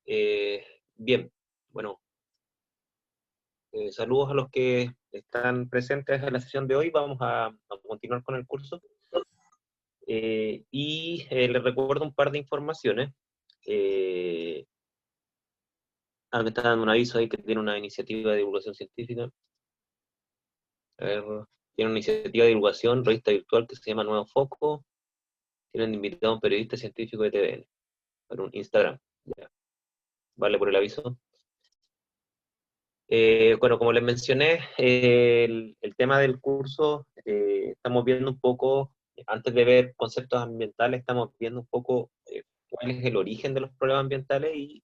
Bien, bueno, saludos a los que están presentes en la sesión de hoy. Vamos a continuar con el curso. Les recuerdo un par de informaciones. Me está dando un aviso ahí que tiene una iniciativa de divulgación científica. A ver, tiene una iniciativa de divulgación, revista virtual que se llama Nuevo Foco. Tienen invitado a un periodista científico de TVN para un Instagram. Ya. Vale por el aviso. Bueno, como les mencioné, el tema del curso, estamos viendo un poco, antes de ver conceptos ambientales, estamos viendo un poco cuál es el origen de los problemas ambientales y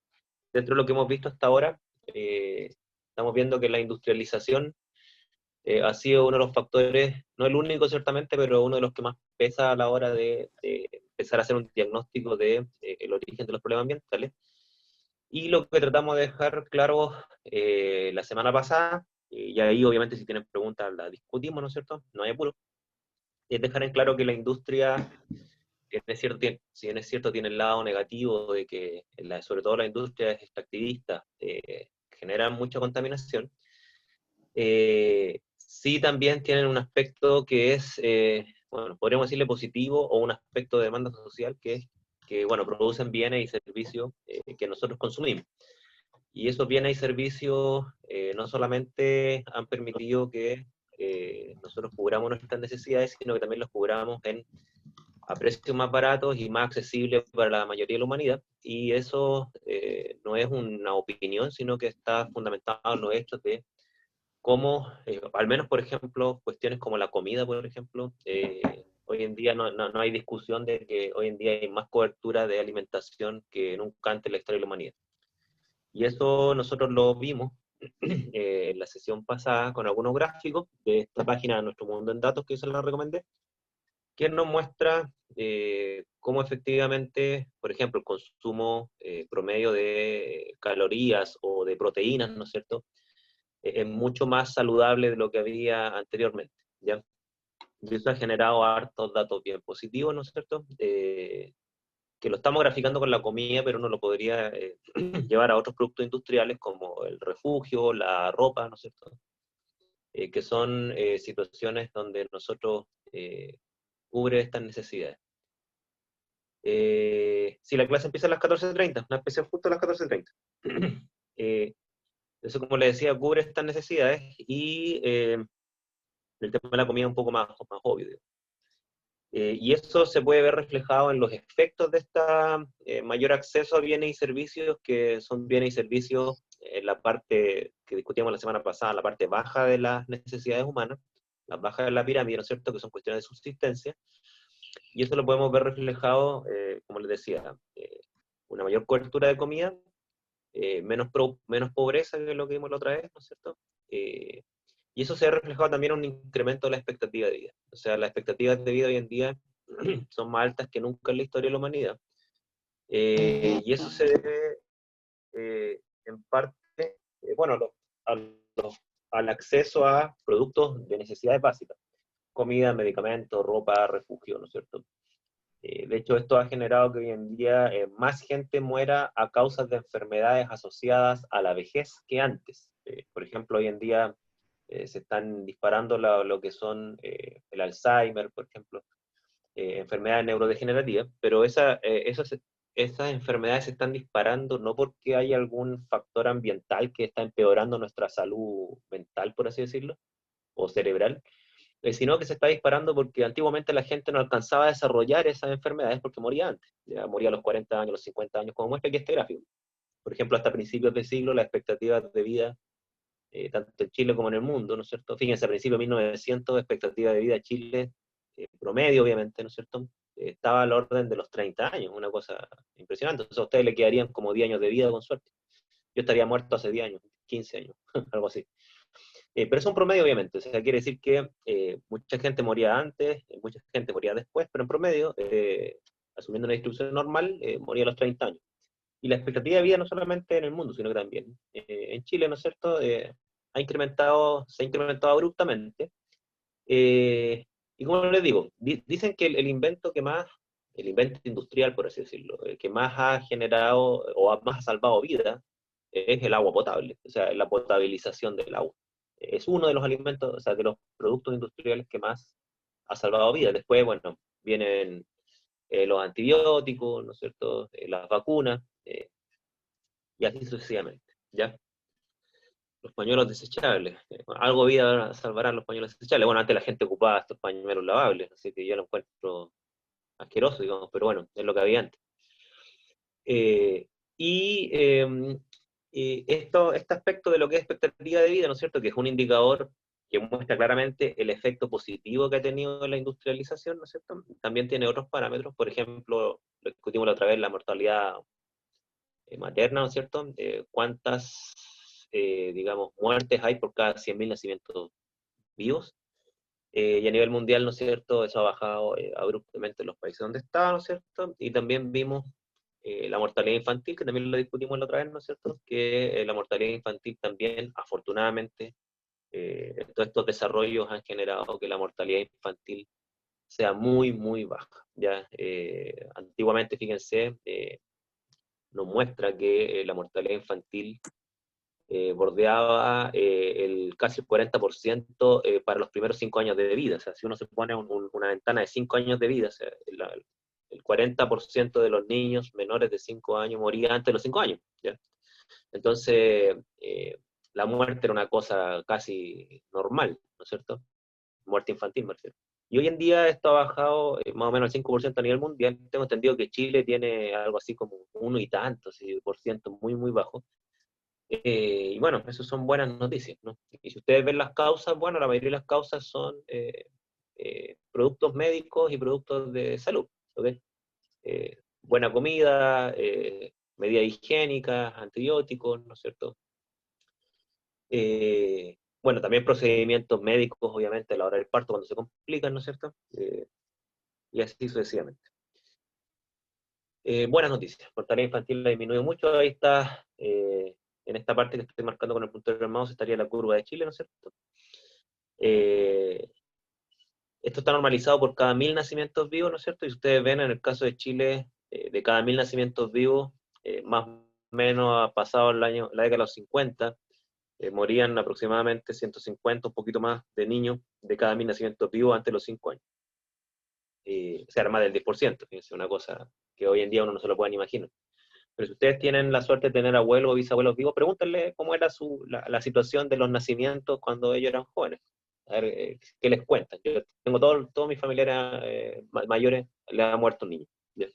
dentro de lo que hemos visto hasta ahora, estamos viendo que la industrialización ha sido uno de los factores, no el único ciertamente, pero uno de los que más pesa a la hora de empezar a hacer un diagnóstico de el origen de los problemas ambientales. Y lo que tratamos de dejar claro la semana pasada, y ahí obviamente si tienen preguntas las discutimos, ¿no es cierto? No hay apuro. Es dejar en claro que la industria, si bien es cierto, tiene el lado negativo de que, sobre todo la industria extractivista, genera mucha contaminación. Sí también tienen un aspecto que es, bueno, podríamos decirle positivo, o un aspecto de demanda social, que es que, bueno, producen bienes y servicios que nosotros consumimos. Y esos bienes y servicios no solamente han permitido que nosotros cubramos nuestras necesidades, sino que también los cubramos a precios más baratos y más accesibles para la mayoría de la humanidad. Y eso no es una opinión, sino que está fundamentado en los hechos de cómo, al menos por ejemplo, cuestiones como la comida, por ejemplo, hoy en día no hay discusión de que hoy en día hay más cobertura de alimentación que nunca antes en la historia de la humanidad. Y eso nosotros lo vimos en la sesión pasada con algunos gráficos de esta página de Nuestro Mundo en Datos, que se la recomendé, que nos muestra cómo efectivamente, por ejemplo, el consumo promedio de calorías o de proteínas, ¿no es cierto?, es mucho más saludable de lo que había anteriormente, ¿ya? Y eso ha generado hartos datos bien positivos, ¿no es cierto?, que lo estamos graficando con la comida, pero uno lo podría llevar a otros productos industriales como el refugio, la ropa, ¿no es cierto?, que son situaciones donde nosotros cubre estas necesidades. Si la clase empieza a las 14:30, una especial justo a las 14:30. Eso, como les decía, cubre estas necesidades y el tema de la comida es un poco más obvio, digamos. Y eso se puede ver reflejado en los efectos de este mayor acceso a bienes y servicios, que son bienes y servicios en la parte que discutíamos la semana pasada, la parte baja de las necesidades humanas, las bajas de la pirámide, ¿no es cierto?, que son cuestiones de subsistencia, y eso lo podemos ver reflejado, como les decía, una mayor cobertura de comida, menos pobreza que lo que vimos la otra vez, ¿no es cierto? Y eso se ha reflejado también en un incremento de la expectativa de vida. O sea, las expectativas de vida hoy en día son más altas que nunca en la historia de la humanidad. Y eso se debe, en parte, bueno, a al acceso a productos de necesidades básicas. Comida, medicamentos, ropa, refugio, ¿no es cierto? De hecho, esto ha generado que hoy en día más gente muera a causa de enfermedades asociadas a la vejez que antes. Por ejemplo, hoy en día se están disparando lo que son el Alzheimer, por ejemplo, enfermedades neurodegenerativas, pero esas enfermedades se están disparando no porque hay algún factor ambiental que está empeorando nuestra salud mental, por así decirlo, o cerebral, sino que se está disparando porque antiguamente la gente no alcanzaba a desarrollar esas enfermedades porque moría antes, ya moría a los 40 años, a los 50 años, como muestra aquí este gráfico. Por ejemplo, hasta principios de siglo, las expectativas de vida, tanto en Chile como en el mundo, ¿no es cierto? Fíjense, a principios de 1900, expectativa de vida en Chile, promedio obviamente, ¿no es cierto?, estaba al orden de los 30 años, una cosa impresionante. Entonces a ustedes le quedarían como 10 años de vida con suerte. Yo estaría muerto hace 10 años, 15 años, algo así. Pero es un promedio, obviamente, o sea, quiere decir que mucha gente moría antes, mucha gente moría después, pero en promedio, asumiendo una distribución normal, moría a los 30 años. Y la expectativa de vida no solamente en el mundo, sino que también en Chile, ¿no es cierto?, se ha incrementado abruptamente. Y como les digo, dicen que el invento que más el invento industrial, por así decirlo, el que más ha generado o más ha salvado vida es el agua potable, o sea, la potabilización del agua. Es uno de los alimentos, o sea, de los productos industriales que más ha salvado vida. Después, bueno, vienen los antibióticos, ¿no es cierto? Las vacunas, y así sucesivamente, ¿ya? Los pañuelos desechables. Algo vida salvarán los pañuelos desechables. Bueno, antes la gente ocupaba estos pañuelos lavables, así que yo lo encuentro asqueroso, digamos, pero bueno, es lo que había antes. Eh, y este aspecto de lo que es expectativa de vida, ¿no es cierto?, que es un indicador que muestra claramente el efecto positivo que ha tenido la industrialización, ¿no es cierto? También tiene otros parámetros, por ejemplo, lo discutimos la otra vez, la mortalidad materna, ¿no es cierto? ¿Cuántas, digamos, muertes hay por cada 100.000 nacimientos vivos? Y a nivel mundial, ¿no es cierto?, eso ha bajado abruptamente en los países donde está, ¿no es cierto? Y también vimos la mortalidad infantil, que también lo discutimos la otra vez, ¿no es cierto?, que la mortalidad infantil también, afortunadamente, todos estos desarrollos han generado que la mortalidad infantil sea muy, muy baja. ¿Ya? Antiguamente, fíjense, nos muestra que la mortalidad infantil bordeaba casi el 40% para los primeros 5 años de vida. O sea, si uno se pone una ventana de 5 años de vida, o sea, el 40% de los niños menores de 5 años moría antes de los 5 años. ¿Ya? Entonces, la muerte era una cosa casi normal, ¿no es cierto? Muerte infantil, me refiero. Y hoy en día esto ha bajado más o menos al 5% a nivel mundial. Tengo entendido que Chile tiene algo así como uno y tantos, por ciento, muy, muy bajo. Y bueno, eso son buenas noticias, ¿no? Y si ustedes ven las causas, bueno, la mayoría de las causas son productos médicos y productos de salud, ¿ok? Buena comida, medidas higiénicas, antibióticos, ¿no es cierto? Bueno, también procedimientos médicos, obviamente, a la hora del parto, cuando se complican, ¿no es cierto? Y así sucesivamente. Buenas noticias, mortalidad infantil ha disminuido mucho, ahí está, en esta parte que estoy marcando con el puntero del mouse, estaría la curva de Chile, ¿no es cierto? Eh, Esto está normalizado por cada 1.000 nacimientos vivos, ¿no es cierto? Y ustedes ven, en el caso de Chile, de cada 1.000 nacimientos vivos, más o menos ha pasado la década de los 50, morían aproximadamente 150, un poquito más, de niños de cada 1.000 nacimientos vivos antes de los 5 años. O sea, más del 10%, fíjense, una cosa que hoy en día uno no se lo puede ni imaginar. Pero si ustedes tienen la suerte de tener abuelos o bisabuelos vivos, pregúntenle cómo era la situación de los nacimientos cuando ellos eran jóvenes. A ver, ¿qué les cuentan? Yo tengo todos mis familiares mayores, les ha muerto un niño. ¿Ya?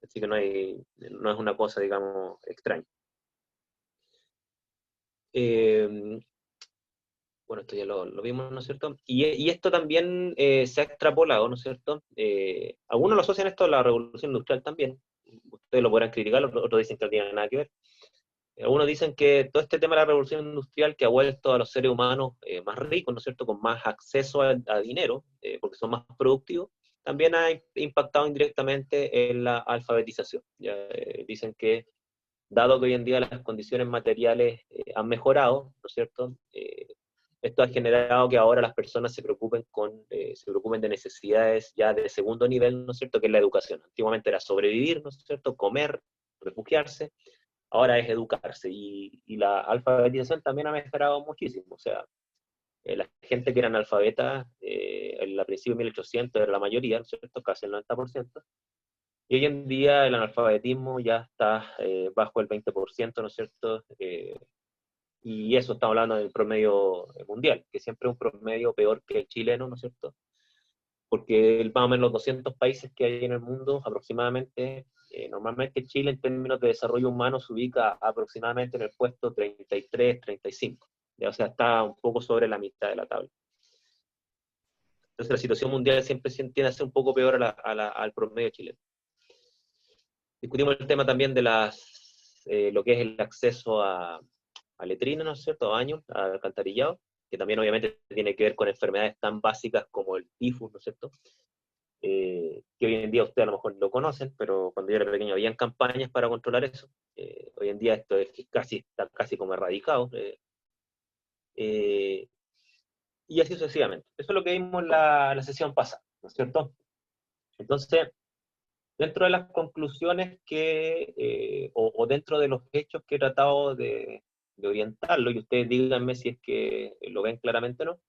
Así que no es una cosa, digamos, extraña. Bueno, esto ya lo vimos, ¿no es cierto? Y esto también se ha extrapolado, ¿no es cierto? Algunos lo asocian esto a la revolución industrial también. Ustedes lo podrán criticar, otros dicen que no tiene nada que ver. Algunos dicen que todo este tema de la revolución industrial que ha vuelto a los seres humanos más ricos, ¿no es cierto?, con más acceso a dinero, porque son más productivos, también ha impactado indirectamente en la alfabetización. Ya, dicen que, dado que hoy en día las condiciones materiales han mejorado, ¿no es cierto?, esto ha generado que ahora las personas se preocupen de necesidades ya de segundo nivel, ¿no es cierto?, que es la educación. Antiguamente era sobrevivir, ¿no es cierto?, comer, refugiarse. Ahora es educarse, y la alfabetización también ha mejorado muchísimo. O sea, la gente que era analfabeta, a principios de 1800 era la mayoría, ¿no es cierto?, casi el 90%, y hoy en día el analfabetismo ya está bajo el 20%, ¿no es cierto?, y eso estamos hablando del promedio mundial, que siempre es un promedio peor que el chileno, ¿no es cierto?, porque más o menos los 200 países que hay en el mundo, aproximadamente, normalmente Chile en términos de desarrollo humano se ubica aproximadamente en el puesto 33, 35, ¿ya? O sea, está un poco sobre la mitad de la tabla. Entonces la situación mundial siempre tiende a ser un poco peor al promedio chileno. Discutimos el tema también de lo que es el acceso a letrina, ¿no es cierto?, a baños, a alcantarillado, que también obviamente tiene que ver con enfermedades tan básicas como el tifus, ¿no es cierto?, que hoy en día ustedes a lo mejor lo conocen, pero cuando yo era pequeño habían campañas para controlar eso. Hoy en día esto está casi como erradicado. Eh, y así sucesivamente. Eso es lo que vimos en la sesión pasada, ¿no es cierto? Entonces, Dentro de las conclusiones o dentro de los hechos que he tratado de orientarlo, y ustedes díganme si es que lo ven claramente o no,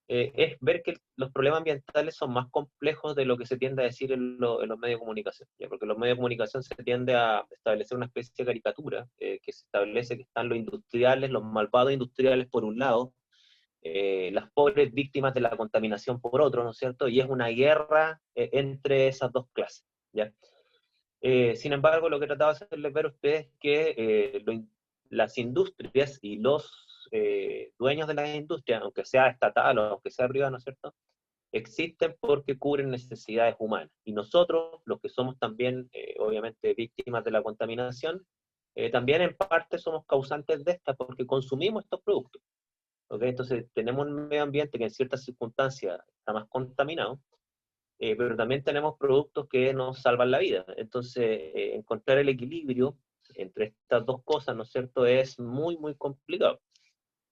es ver que los problemas ambientales son más complejos de lo que se tiende a decir en los medios de comunicación, ¿ya? Porque en los medios de comunicación se tiende a establecer una especie de caricatura, que se establece que están los industriales, los malvados industriales por un lado, las pobres víctimas de la contaminación por otro, ¿no es cierto? Y es una guerra entre esas dos clases, ¿ya? Sin embargo, lo que trataba de hacerles ver a ustedes es que las industrias y los dueños de las industrias, aunque sea estatal o aunque sea privado, ¿no es cierto?, existen porque cubren necesidades humanas. Y nosotros, los que somos también, obviamente, víctimas de la contaminación, también en parte somos causantes de esta porque consumimos estos productos. ¿Okay? Entonces, tenemos un medio ambiente que en ciertas circunstancias está más contaminado, pero también tenemos productos que nos salvan la vida. Entonces, encontrar el equilibrio entre estas dos cosas, ¿no es cierto?, es muy, muy complicado.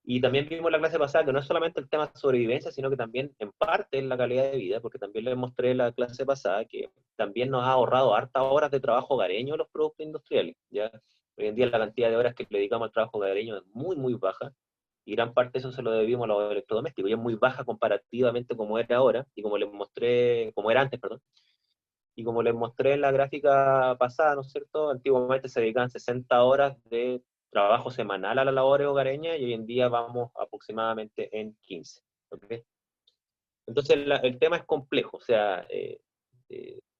Y también vimos la clase pasada que no es solamente el tema de sobrevivencia, sino que también en parte es la calidad de vida, porque también les mostré la clase pasada que también nos ha ahorrado hartas horas de trabajo hogareño los productos industriales. ¿Ya? Hoy en día la cantidad de horas que le dedicamos al trabajo hogareño es muy, muy baja, y gran parte de eso se lo debimos a los electrodomésticos, y es muy baja comparativamente como era ahora, y como les mostré, como era antes, perdón, y como les mostré en la gráfica pasada, ¿no es cierto? Antiguamente se dedicaban 60 horas de trabajo semanal a la labor hogareña y hoy en día vamos aproximadamente en 15. ¿Okay? Entonces el tema es complejo, o sea,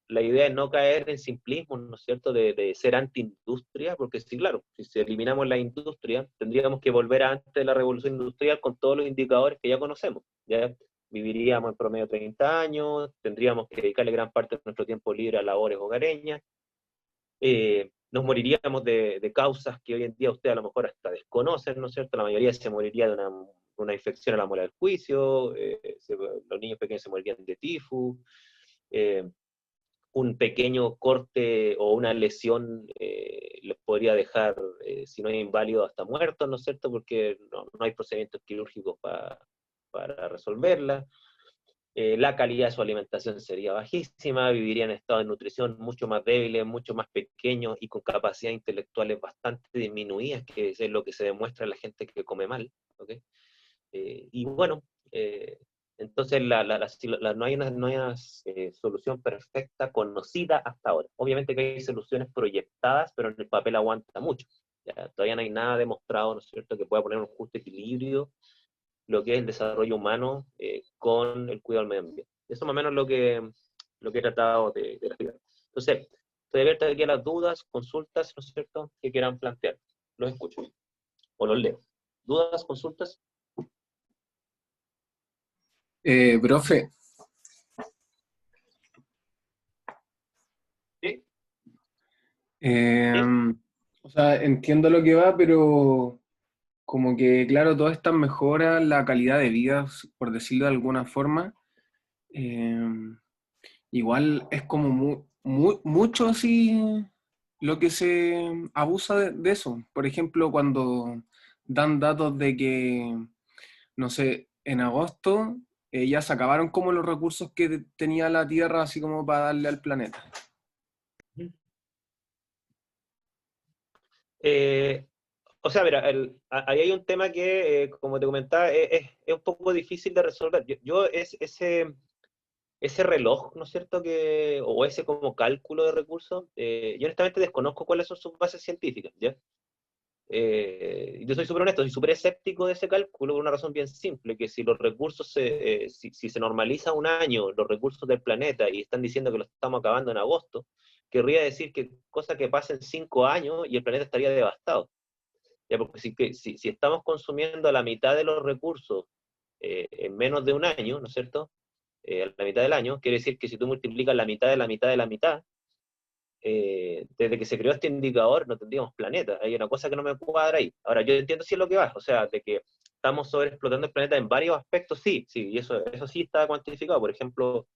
la idea es no caer en simplismo, ¿no es cierto?, de ser anti-industria, porque sí, claro, si eliminamos la industria, tendríamos que volver a antes de la revolución industrial con todos los indicadores que ya conocemos, ¿ya? Viviríamos en promedio 30 años, tendríamos que dedicarle gran parte de nuestro tiempo libre a labores hogareñas, nos moriríamos de causas que hoy en día usted a lo mejor hasta desconocen, ¿no es cierto? La mayoría se moriría de una infección a la muela del juicio, los niños pequeños se morirían de tifus, eh, un pequeño corte o una lesión les podría dejar, si no es inválido, hasta muertos, ¿no es cierto? Porque no hay procedimientos quirúrgicos para resolverla. La calidad de su alimentación sería bajísima, viviría en estado de nutrición mucho más débiles, mucho más pequeños y con capacidades intelectuales bastante disminuidas, que es lo que se demuestra en la gente que come mal. ¿Okay? Y bueno, entonces no hay una solución perfecta conocida hasta ahora. Obviamente que hay soluciones proyectadas, pero en el papel aguanta mucho. ¿Ya? Todavía no hay nada demostrado, ¿no es cierto?, que pueda poner un justo equilibrio lo que es el desarrollo humano con el cuidado del medio ambiente. Eso más o menos lo que he tratado de explicar. Entonces, estoy abierto aquí a las dudas, consultas, ¿no es cierto?, que quieran plantear. Los escucho o los leo. ¿Dudas, consultas? Profe, Sí, eh, sí. o sea, entiendo lo que va, pero como que, claro, todas estas mejoras, la calidad de vida, por decirlo de alguna forma, eh, igual es como mucho así lo que se abusa de eso. Por ejemplo, cuando dan datos de que, no sé, en agosto ya se acabaron como los recursos que tenía la Tierra así como para darle al planeta. Eh, o sea, mira, ahí hay un tema que, como te comentaba, es un poco difícil de resolver. Ese reloj, ¿no es cierto?, o ese como cálculo de recursos, yo honestamente desconozco cuáles son sus bases científicas, ¿ya? Yo soy súper honesto, soy súper escéptico de ese cálculo por una razón bien simple, que si los recursos, si se normaliza un año los recursos del planeta y están diciendo que los estamos acabando en agosto, querría decir que cosa que pasa en 5 años y el planeta estaría devastado. ¿Ya? Porque si estamos consumiendo la mitad de los recursos en menos de un año, ¿no es cierto?, a la mitad del año, quiere decir que si tú multiplicas la mitad de la mitad de la mitad, desde que se creó este indicador no tendríamos planeta. Hay una cosa que no me cuadra ahí. Ahora, yo entiendo sí lo que va, o sea, de que estamos sobreexplotando el planeta en varios aspectos, sí, sí, y eso sí está cuantificado. Por ejemplo,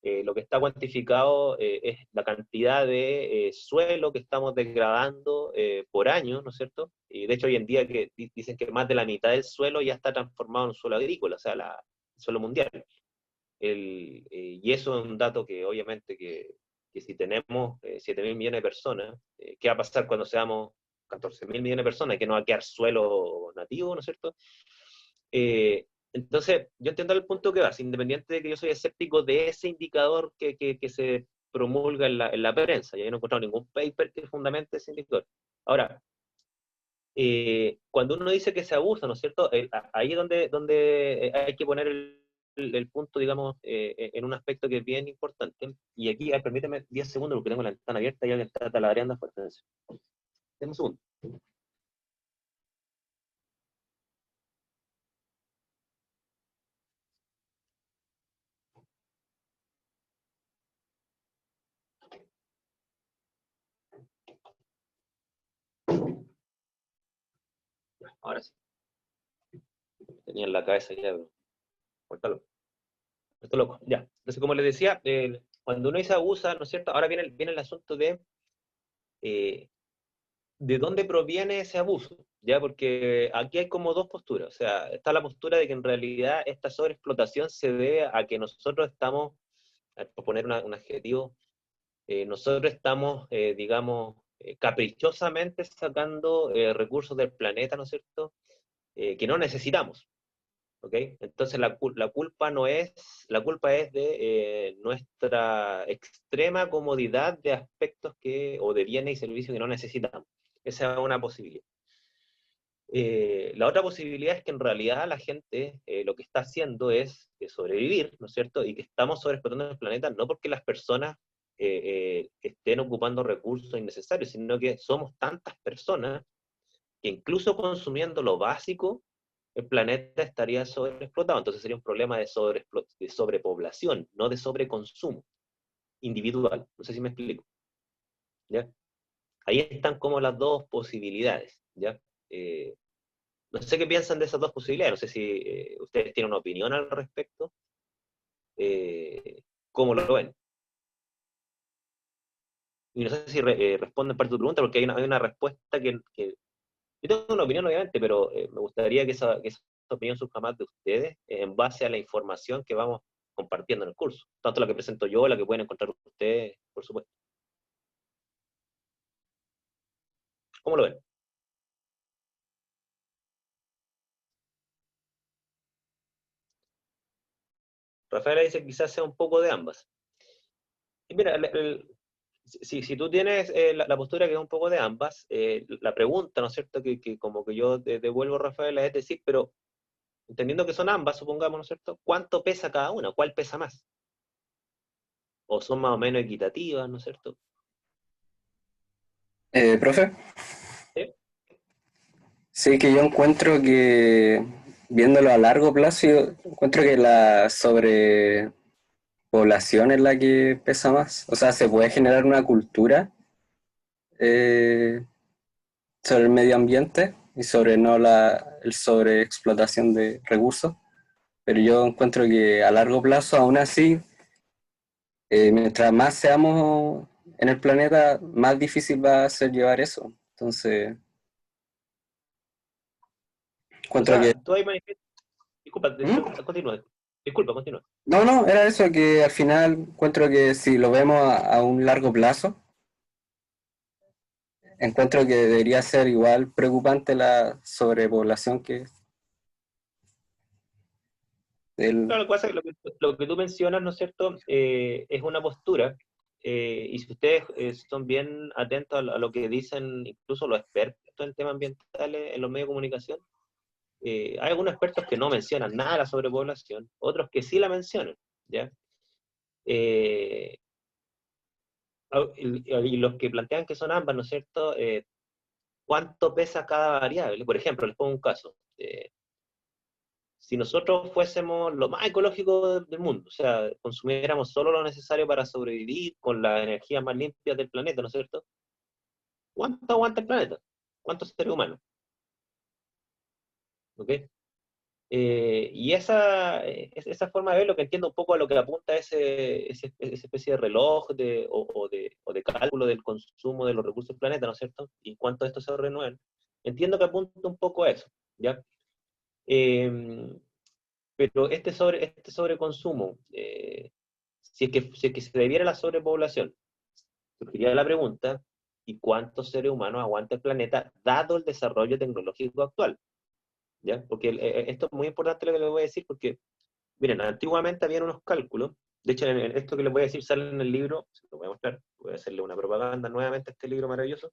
lo que está cuantificado es la cantidad de suelo que estamos degradando por año, ¿no es cierto? Y de hecho hoy en día que dicen que más de la mitad del suelo ya está transformado en suelo agrícola, o sea, el suelo mundial. Y eso es un dato que obviamente que que si tenemos 7.000 millones de personas, ¿qué va a pasar cuando seamos 14.000 millones de personas? Que no va a quedar suelo nativo, ¿no es cierto? Entonces, yo entiendo el punto que vas, independiente de que yo soy escéptico de ese indicador que se promulga en la prensa. Yo no he encontrado ningún paper que fundamente ese indicador. Ahora, cuando uno dice que se abusa, ¿no es cierto? Ahí es donde hay que poner el punto, digamos, en un aspecto que es bien importante. Y aquí, permíteme 10 segundos porque tengo la ventana abierta y alguien está taladrando fuerte. Deme un segundo. Ahora sí. Tenía en la cabeza ya, pero cortalo. Esto loco, ya. Entonces, como les decía, cuando uno dice abusa, ¿no es cierto? Ahora viene el asunto eh, de dónde proviene ese abuso, ¿ya? Porque aquí hay como dos posturas. O sea, está la postura de que en realidad esta sobreexplotación se debe a que nosotros estamos, por poner un adjetivo, nosotros estamos, digamos, caprichosamente sacando recursos del planeta, ¿no es cierto? Que no necesitamos. ¿Ok? Entonces la culpa no es, la culpa es de nuestra extrema comodidad de aspectos o de bienes y servicios que no necesitamos. Esa es una posibilidad. La otra posibilidad es que en realidad la gente lo que está haciendo es sobrevivir, ¿no es cierto? Y que estamos sobreexplotando el planeta no porque las personas estén ocupando recursos innecesarios, sino que somos tantas personas que incluso consumiendo lo básico, el planeta estaría sobreexplotado. Entonces sería un problema de sobrepoblación, no de sobreconsumo individual. No sé si me explico. ¿Ya? Ahí están como las dos posibilidades. ¿Ya? Eh, no sé qué piensan de esas dos posibilidades. No sé si ustedes tienen una opinión al respecto. ¿Cómo lo ven? Y no sé si responden parte de tu pregunta, porque hay una respuesta que yo tengo una opinión, obviamente, pero me gustaría que esa opinión surja más de ustedes en base a la información que vamos compartiendo en el curso. Tanto la que presento yo, la que pueden encontrar ustedes, por supuesto. ¿Cómo lo ven? Rafaela dice que quizás sea un poco de ambas. Y mira, si tú tienes la postura que es un poco de ambas, la pregunta, ¿no es cierto?, que como que yo devuelvo, Rafaela, es decir, pero entendiendo que son ambas, supongamos, ¿no es cierto?, ¿cuánto pesa cada una? ¿Cuál pesa más? ¿O son más o menos equitativas, ¿no es cierto? Profe, ¿Sí? sí que yo encuentro que, viéndolo a largo plazo, yo encuentro que la sobrepoblación es la que pesa más. O sea, se puede generar una cultura eh, sobre el medio ambiente y sobre no el sobreexplotación de recursos, pero yo encuentro que a largo plazo, aún así, mientras más seamos en el planeta, más difícil va a ser llevar eso. Entonces, O encuentro que... sea, tú ahí manifiestas. Disculpa, ¿Mm? continúa. Disculpa, continúa. No, no, era eso que al final encuentro que si lo vemos a un largo plazo, encuentro que debería ser igual preocupante la sobrepoblación que el... Claro, lo que pasa es que lo que tú mencionas, ¿no es cierto?, es una postura, y si ustedes son bien atentos a lo que dicen incluso los expertos en temas ambientales en los medios de comunicación, hay algunos expertos que no mencionan nada de la sobrepoblación, otros que sí la mencionan, ¿ya? Eh, y los que plantean que son ambas, ¿no es cierto?, ¿cuánto pesa cada variable? Por ejemplo, les pongo un caso. Si nosotros fuésemos lo más ecológico del mundo, o sea, consumiéramos solo lo necesario para sobrevivir con la energía más limpia del planeta, ¿no es cierto? ¿Cuánto aguanta el planeta? ¿Cuántos seres humanos? ¿Ok? Y esa forma de ver lo que entiendo un poco a lo que apunta esa especie de reloj o de cálculo del consumo de los recursos del planeta, ¿no es cierto? Y cuánto esto se renueva. Entiendo que apunta un poco a eso, ¿ya? Eh, pero este sobreconsumo, si es que se debiera a la sobrepoblación, surgiría la pregunta, ¿y cuántos seres humanos aguanta el planeta dado el desarrollo tecnológico actual? ¿Ya? Porque esto es muy importante lo que les voy a decir, porque, miren, antiguamente habían unos cálculos, de hecho, esto que les voy a decir sale en el libro, se lo voy a mostrar, voy a hacerle una propaganda nuevamente a este libro maravilloso,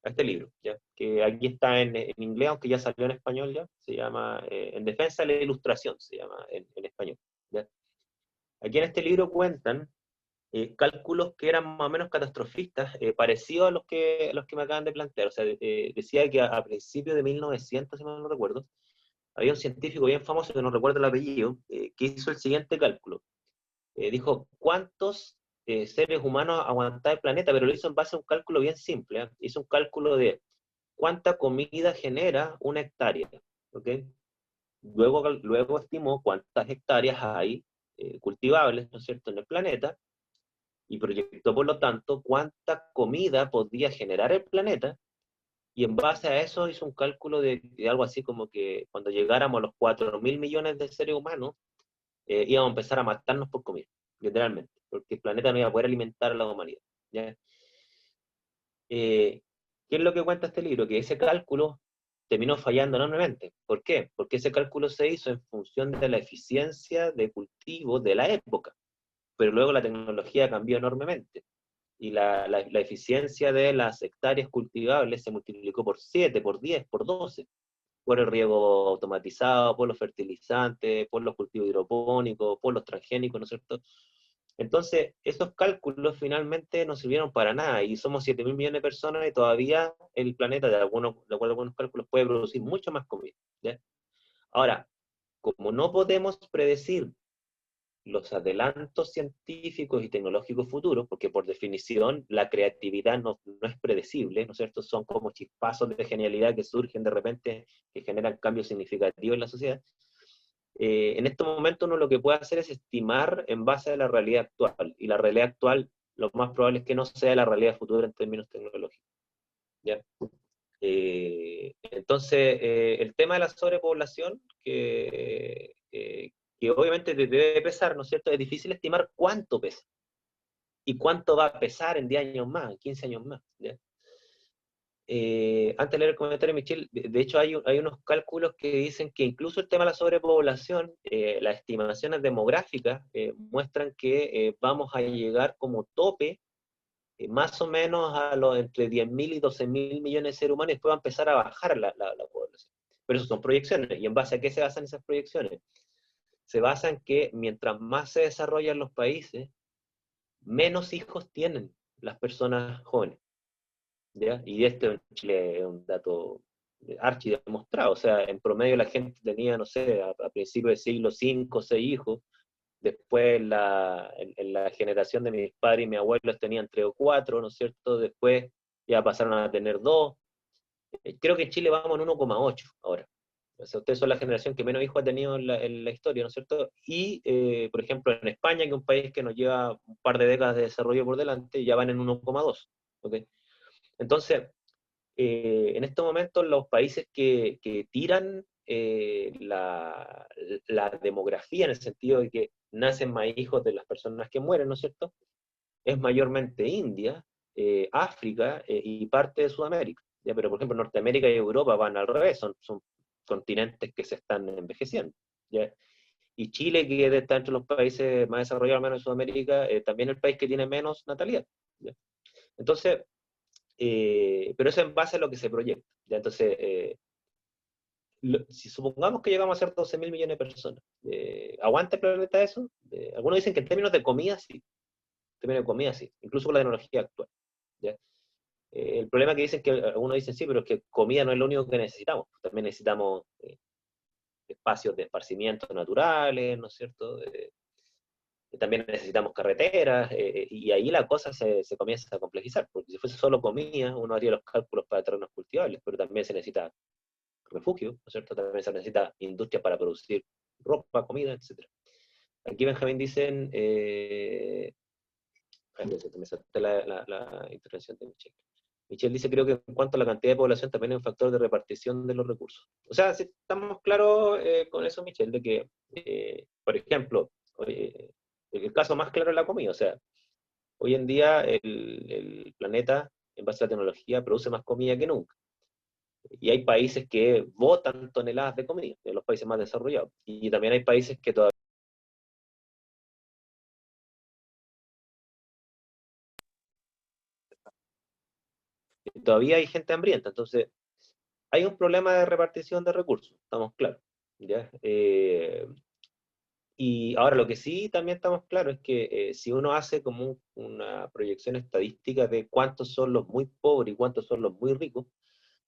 a este libro, ¿ya? Que aquí está en inglés, aunque ya salió en español ya, se llama En defensa de la ilustración, se llama en español, ¿ya? Aquí en este libro cuentan cálculos que eran más o menos catastrofistas, parecidos a los que me acaban de plantear. O sea, decía que a principios de 1900, si mal no recuerdo, había un científico bien famoso, que no recuerdo el apellido, que hizo el siguiente cálculo. Dijo, ¿cuántos seres humanos aguantaba el planeta? Pero lo hizo en base a un cálculo bien simple. Hizo un cálculo de cuánta comida genera una hectárea. ¿Ok? Luego estimó cuántas hectáreas hay cultivables, ¿no es cierto?, en el planeta, y proyectó, por lo tanto, cuánta comida podía generar el planeta, y en base a eso hizo un cálculo de algo así como que cuando llegáramos a los 4.000 millones de seres humanos, íbamos a empezar a matarnos por comida, literalmente, porque el planeta no iba a poder alimentar a la humanidad. ¿Ya? ¿Qué es lo que cuenta este libro? Que ese cálculo terminó fallando enormemente. ¿Por qué? Porque ese cálculo se hizo en función de la eficiencia de cultivo de la época, pero luego la tecnología cambió enormemente y la eficiencia de las hectáreas cultivables se multiplicó por 7, por 10, por 12, por el riego automatizado, por los fertilizantes, por los cultivos hidropónicos, por los transgénicos, ¿no es cierto? Entonces, esos cálculos finalmente no sirvieron para nada, y somos 7.000 millones de personas y todavía el planeta, de acuerdo a algunos cálculos, puede producir mucho más comida. ¿Ya? Ahora, como no podemos predecir los adelantos científicos y tecnológicos futuros, porque por definición la creatividad no es predecible, ¿no es cierto? Son como chispazos de genialidad que surgen de repente, que generan cambios significativos en la sociedad. En estos momentos uno lo que puede hacer es estimar en base a la realidad actual, y la realidad actual lo más probable es que no sea la realidad futura en términos tecnológicos. ¿Ya? Entonces, el tema de la sobrepoblación, que obviamente debe pesar, ¿no es cierto? Es difícil estimar cuánto pesa y cuánto va a pesar en 10 años más, en 15 años más. ¿Ya? Antes de leer el comentario de Michelle, de hecho hay unos cálculos que dicen que incluso el tema de la sobrepoblación, las estimaciones demográficas muestran que vamos a llegar como tope más o menos a los entre 10.000 y 12.000 millones de seres humanos, y después va a empezar a bajar la población. Pero eso son proyecciones, y ¿en base a qué se basan esas proyecciones? Se basa en que mientras más se desarrollan los países, menos hijos tienen las personas jóvenes. ¿Ya? Y esto en Chile es un dato archi demostrado. O sea, en promedio la gente tenía, no sé, a principios del siglo 5 o 6 hijos. Después en la generación de mis padres y mis abuelos tenían 3 o 4, ¿no es cierto? Después ya pasaron a tener 2. Creo que en Chile vamos en 1,8 ahora. O sea, ustedes son la generación que menos hijos ha tenido en la historia, ¿no es cierto? Y, por ejemplo, en España, que es un país que nos lleva un par de décadas de desarrollo por delante, ya van en 1,2. ¿Ok? Entonces, en estos momentos los países que tiran la demografía, en el sentido de que nacen más hijos de las personas que mueren, ¿no es cierto?, es mayormente India, África y parte de Sudamérica. ¿Ya? Pero, por ejemplo, Norteamérica y Europa van al revés, son continentes que se están envejeciendo. ¿Ya? Y Chile, que está entre los países más desarrollados, al menos en Sudamérica, también es el país que tiene menos natalidad. ¿Ya? Entonces, pero eso en base a lo que se proyecta. ¿Ya? Entonces, si supongamos que llegamos a ser 12.000 millones de personas, ¿aguanta el planeta eso? Algunos dicen que en términos de comida sí, en términos de comida sí, incluso con la tecnología actual. ¿Ya? El problema que dicen que algunos dicen sí, pero es que comida no es lo único que necesitamos, también necesitamos espacios de esparcimiento naturales, ¿no es cierto? También necesitamos carreteras, y ahí la cosa se comienza a complejizar, porque si fuese solo comida, uno haría los cálculos para terrenos cultivables, pero también se necesita refugio, ¿no es cierto? También se necesita industria para producir ropa, comida, etc. Aquí Benjamín dicen, me salté la intervención de Michelle. Michelle dice, creo que en cuanto a la cantidad de población también es un factor de repartición de los recursos. O sea, si estamos claros con eso, Michelle, de que, por ejemplo, el caso más claro es la comida. O sea, hoy en día el planeta, en base a la tecnología, produce más comida que nunca. Y hay países que botan toneladas de comida, en los países más desarrollados. Y también hay países que todavía hay gente hambrienta. Entonces, hay un problema de repartición de recursos, estamos claros. ¿Ya? Y ahora lo que sí también estamos claros es que si uno hace como una proyección estadística de cuántos son los muy pobres y cuántos son los muy ricos,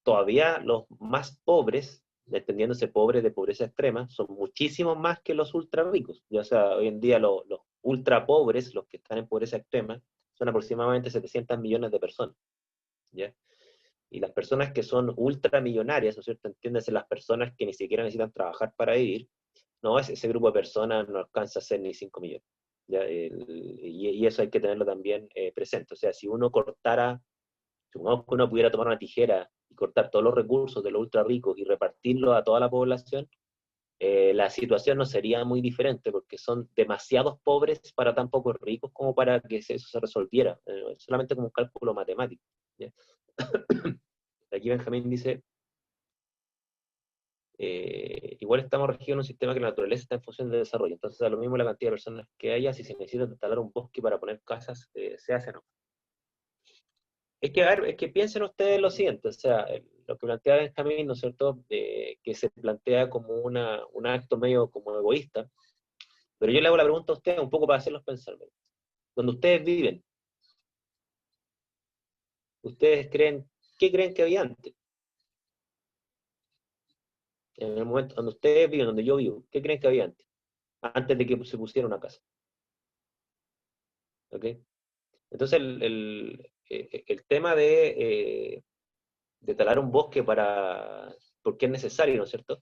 todavía los más pobres, entendiéndose pobres de pobreza extrema, son muchísimos más que los ultra ricos. Ya sea, hoy en día los ultra pobres, los que están en pobreza extrema, son aproximadamente 700 millones de personas. ¿Ya? Y las personas que son ultramillonarias, ¿no es cierto? Entiéndase, las personas que ni siquiera necesitan trabajar para vivir, no, ese grupo de personas no alcanza a ser ni 5 millones. ¿Ya? Y eso hay que tenerlo también presente. O sea, si uno cortara, supongamos que uno pudiera tomar una tijera y cortar todos los recursos de los ultra ricos y repartirlos a toda la población, la situación no sería muy diferente, porque son demasiados pobres para tan pocos ricos como para que eso se resolviera, solamente como un cálculo matemático. ¿Ya? Aquí Benjamín dice, igual estamos regidos en un sistema que la naturaleza está en función del desarrollo, entonces a lo mismo la cantidad de personas que haya, si se necesita talar un bosque para poner casas, se hace, ¿no? Es que, a ver, es que piensen ustedes lo siguiente, o sea, lo que plantea Benjamín, ¿no es cierto?, que se plantea como un acto medio como egoísta, pero yo le hago la pregunta a ustedes un poco para hacerlos pensar. Donde ustedes viven, ¿ustedes creen, qué creen que había antes? En el momento donde ustedes viven, donde yo vivo, ¿qué creen que había antes? Antes de que se pusiera una casa. ¿Ok? Entonces el tema de talar un bosque porque es necesario, ¿no es cierto?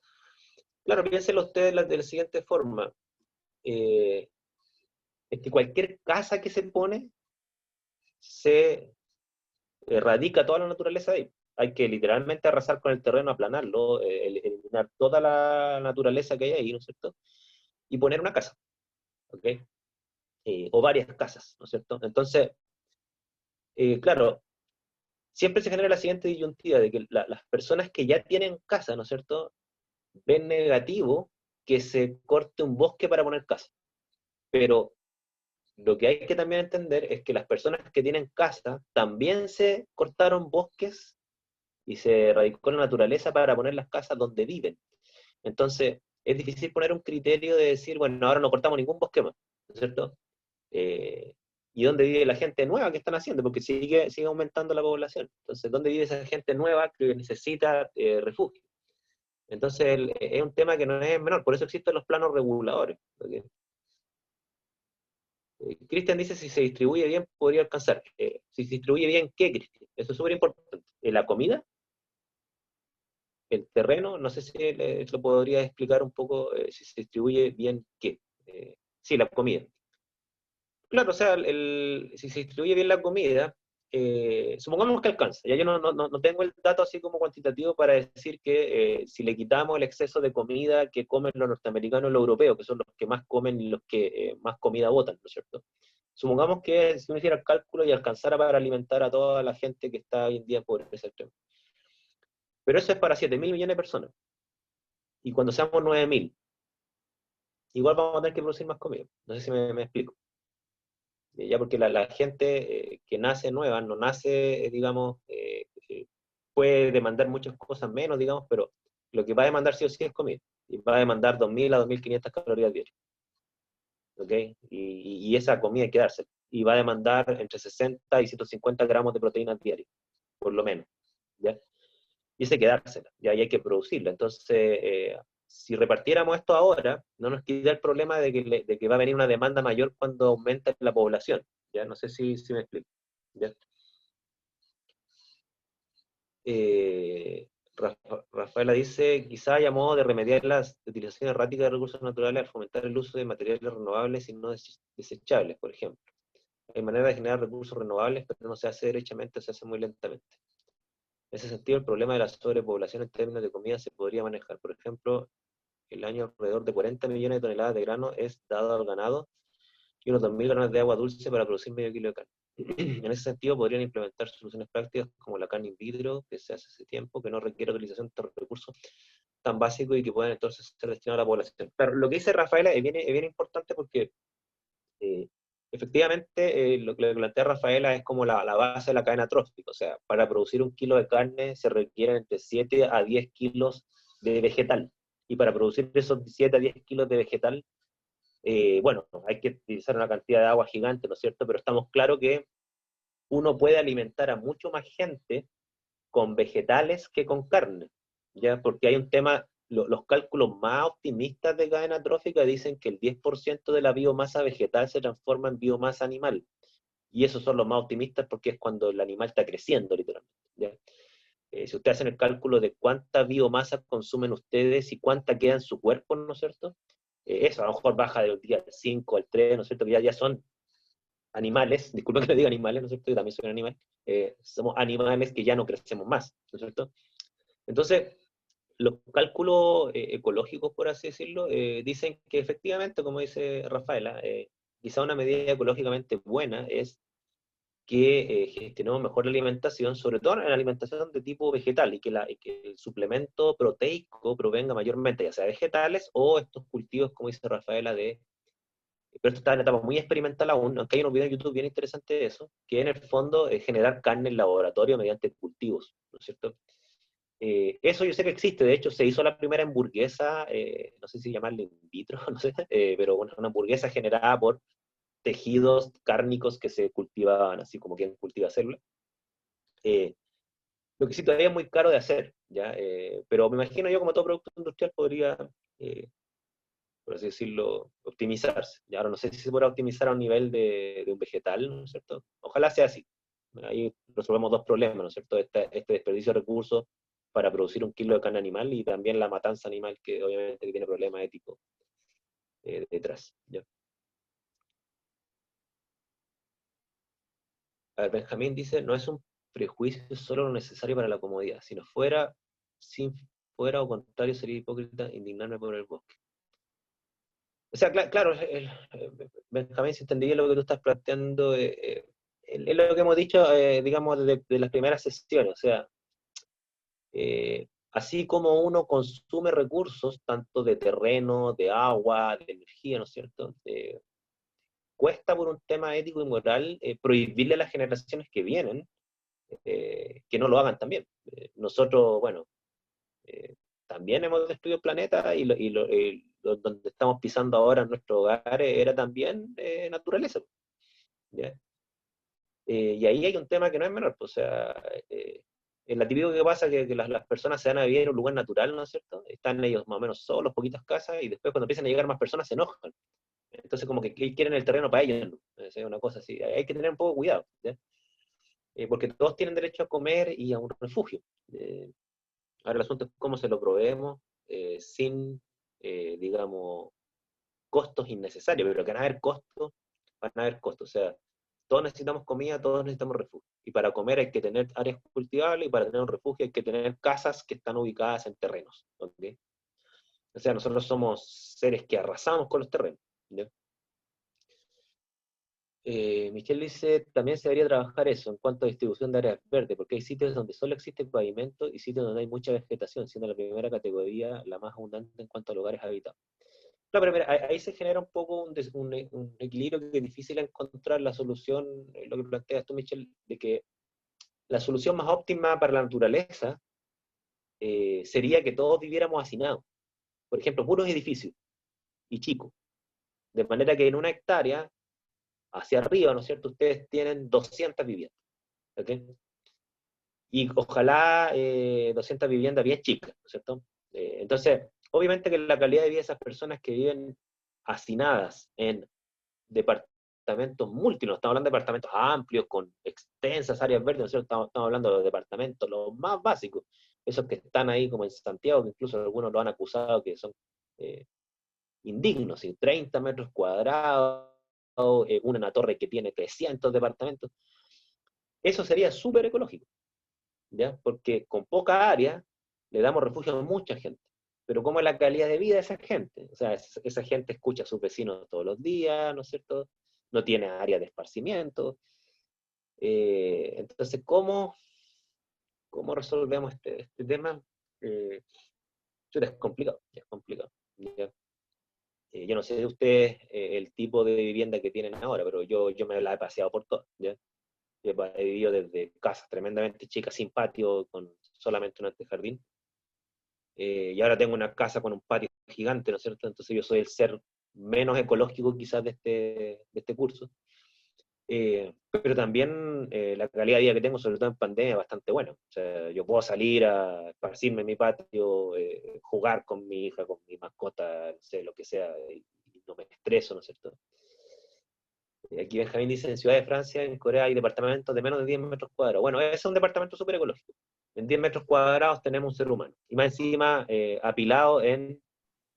Claro, piénsenlo ustedes de la siguiente forma. Eh, es que cualquier casa que se pone se erradica toda la naturaleza de ahí. Hay que literalmente arrasar con el terreno, aplanarlo, eliminar toda la naturaleza que hay ahí, ¿no es cierto? Y poner una casa, ¿ok? O varias casas, ¿no es cierto? Entonces, claro, siempre se genera la siguiente disyuntiva de que las personas que ya tienen casa, ¿no es cierto?, ven negativo que se corte un bosque para poner casa. Pero lo que hay que también entender es que las personas que tienen casa también se cortaron bosques y se radicó la naturaleza para poner las casas donde viven. Entonces, es difícil poner un criterio de decir, bueno, ahora no cortamos ningún bosque más, ¿no es cierto? Eh, ¿Y dónde vive la gente nueva que están haciendo? Porque sigue aumentando la población. Entonces, ¿dónde vive esa gente nueva que necesita refugio? Entonces, es un tema que no es menor, por eso existen los planos reguladores. ¿Okay? Cristian dice, si se distribuye bien, podría alcanzar. Si se distribuye bien, ¿qué, Cristian? Eso es súper importante. ¿La comida? ¿El terreno? No sé si lo podría explicar un poco, si se distribuye bien, ¿qué? Sí, la comida. Claro, o sea, si se distribuye bien la comida, supongamos que alcanza. Ya yo no tengo el dato así como cuantitativo para decir que si le quitamos el exceso de comida que comen los norteamericanos y los europeos, que son los que más comen y los que más comida botan, ¿no es cierto? Supongamos que si uno hiciera el cálculo y alcanzara para alimentar a toda la gente que está hoy en día por ese extremo. Pero eso es para 7.000 millones de personas. Y cuando seamos 9.000, igual vamos a tener que producir más comida. No sé si me explico. Ya porque la gente que nace nueva, no nace, digamos, puede demandar muchas cosas menos, digamos, pero lo que va a demandar sí o sí es comida. Y va a demandar 2.000 a 2.500 calorías diarias. ¿Ok? Y esa comida hay que dársela. Y va a demandar entre 60 y 150 gramos de proteínas diarias, por lo menos. ¿Ya? Y esa hay que dársela, ¿ya? Y hay que producirla. Entonces, si repartiéramos esto ahora, no nos quita el problema de que va a venir una demanda mayor cuando aumente la población. ¿Ya? No sé si me explico. ¿Ya? Eh, Rafaela dice, quizá haya modo de remediar la utilización errática de recursos naturales al fomentar el uso de materiales renovables y no desechables, por ejemplo. Hay manera de generar recursos renovables, pero no se hace derechamente, se hace muy lentamente. En ese sentido, el problema de la sobrepoblación en términos de comida se podría manejar. Por ejemplo, el año alrededor de 40 millones de toneladas de grano es dado al ganado y unos 2.000 gramos de agua dulce para producir medio kilo de carne. En ese sentido, podrían implementar soluciones prácticas como la carne in vitro, que se hace hace tiempo, que no requiere utilización de recursos tan básicos y que pueden entonces ser destinados a la población. Pero lo que dice Rafaela es bien importante porque eh, efectivamente lo que plantea Rafaela es como la base de la cadena trófica. O sea, para producir 1 kilo de carne se requieren entre 7 a 10 kilos de vegetal. Y para producir esos 7 a 10 kilos de vegetal, bueno, hay que utilizar una cantidad de agua gigante, ¿no es cierto? Pero estamos claros que uno puede alimentar a mucho más gente con vegetales que con carne, ¿ya? Porque hay un tema, los cálculos más optimistas de cadena trófica dicen que el 10% de la biomasa vegetal se transforma en biomasa animal, y esos son los más optimistas porque es cuando el animal está creciendo, literalmente, ¿ya? Si ustedes hacen el cálculo de cuánta biomasa consumen ustedes y cuánta queda en su cuerpo, ¿no es cierto? Eso a lo mejor baja del día 5 al 3, ¿no es cierto? Que ya son animales, disculpa que le diga animales, ¿no es cierto? Yo también soy un animal, somos animales que ya no crecemos más, ¿no es cierto? Entonces, los cálculos ecológicos, por así decirlo, dicen que efectivamente, como dice Rafaela, quizá una medida ecológicamente buena es que gestionemos mejor la alimentación, sobre todo en la alimentación de tipo vegetal, y que el suplemento proteico provenga mayormente, ya sea de vegetales o estos cultivos, como dice Rafaela, pero esto está en etapa muy experimental aún, aunque hay unos videos en YouTube bien interesantes de eso, que en el fondo es generar carne en laboratorio mediante cultivos, ¿no es cierto? Eso yo sé que existe, de hecho se hizo la primera hamburguesa, no sé si llamarle in vitro, no sé, pero bueno, una hamburguesa generada por tejidos cárnicos que se cultivaban, así como quien cultiva células. Eh, lo que sí todavía es muy caro de hacer, ¿ya? Pero me imagino yo como todo producto industrial podría, eh, por así decirlo, optimizarse. Y ahora no sé si se podrá optimizar a un nivel de un vegetal, ¿no es cierto? Ojalá sea así. Ahí resolvemos dos problemas, ¿no es cierto? Este desperdicio de recursos para producir 1 kilo de carne animal y también la matanza animal, que obviamente que tiene problemas éticos detrás. ¿Ya? A ver, Benjamín dice, no es un prejuicio solo lo necesario para la comodidad. Si no fuera, si fuera o contrario, sería hipócrita indignarme por el bosque. O sea, claro, Benjamín, si entendí bien lo que tú estás planteando, es lo que hemos dicho, digamos, de las primeras sesiones. O sea, así como uno consume recursos, tanto de terreno, de agua, de energía, ¿no es cierto? Cuesta por un tema ético y moral prohibirle a las generaciones que vienen que no lo hagan también. Nosotros, bueno, eh, también hemos destruido el planeta donde estamos pisando ahora en nuestro hogar era también naturaleza. ¿Ya? Y ahí hay un tema que no es menor, pues, o sea, en la típico que pasa que las personas se van a vivir en un lugar natural, ¿no es cierto? Están ellos más o menos solos, poquitas casas, y después cuando empiezan a llegar más personas se enojan. Entonces como que quieren el terreno para ellos, ¿no? Es una cosa así. Hay que tener un poco de cuidado, ¿ya? Porque todos tienen derecho a comer y a un refugio. Ahora el asunto es cómo se lo proveemos sin, digamos, costos innecesarios, pero que van a haber costos, van a haber costos. O sea, todos necesitamos comida, todos necesitamos refugio. Y para comer hay que tener áreas cultivables y para tener un refugio hay que tener casas que están ubicadas en terrenos. ¿Okay? O sea, nosotros somos seres que arrasamos con los terrenos. ¿Ya? Michelle dice, también se debería trabajar eso en cuanto a distribución de áreas verdes, porque hay sitios donde solo existe pavimento y sitios donde hay mucha vegetación, siendo la primera categoría la más abundante en cuanto a lugares habitados. Claro, pero mira, ahí se genera un poco un equilibrio que es difícil encontrar la solución, lo que planteas tú, Michelle, de que la solución más óptima para la naturaleza sería que todos viviéramos hacinados. Por ejemplo, puros edificios y chicos. De manera que en una hectárea, hacia arriba, ¿no es cierto?, ustedes tienen 200 viviendas. ¿Okay? Y ojalá 200 viviendas bien chicas, ¿no es cierto? Entonces, obviamente que la calidad de vida de esas personas que viven hacinadas en departamentos múltiples, no estamos hablando de departamentos amplios, con extensas áreas verdes, ¿no es cierto? Estamos hablando de departamentos los más básicos, esos que están ahí como en Santiago, que incluso algunos lo han acusado que son eh, indignos, y 30 metros cuadrados, una torre que tiene 300 departamentos, eso sería súper ecológico. ¿Ya? Porque con poca área le damos refugio a mucha gente. Pero ¿cómo es la calidad de vida de esa gente? O sea, esa gente escucha a sus vecinos todos los días, ¿no es cierto? No tiene área de esparcimiento. Entonces, ¿cómo resolvemos este tema? Chuta, es complicado, es complicado. ¿Ya? Yo no sé de ustedes el tipo de vivienda que tienen ahora, pero yo me la he paseado por todo, ¿ya? Yo he vivido desde casas tremendamente chicas, sin patio, con solamente un antejardín, y ahora tengo una casa con un patio gigante, ¿no es cierto? Entonces yo soy el ser menos ecológico quizás de este curso. Pero también la calidad de vida que tengo, sobre todo en pandemia, es bastante buena. O sea, yo puedo salir a esparcirme en mi patio, jugar con mi hija, con mi mascota, no sé, lo que sea, y no me estreso, ¿no es cierto? Aquí Benjamín dice, en Ciudad de Francia, en Corea, hay departamentos de menos de 10 metros cuadrados. Bueno, ese es un departamento súper ecológico. En 10 metros cuadrados tenemos un ser humano. Y más encima, apilado en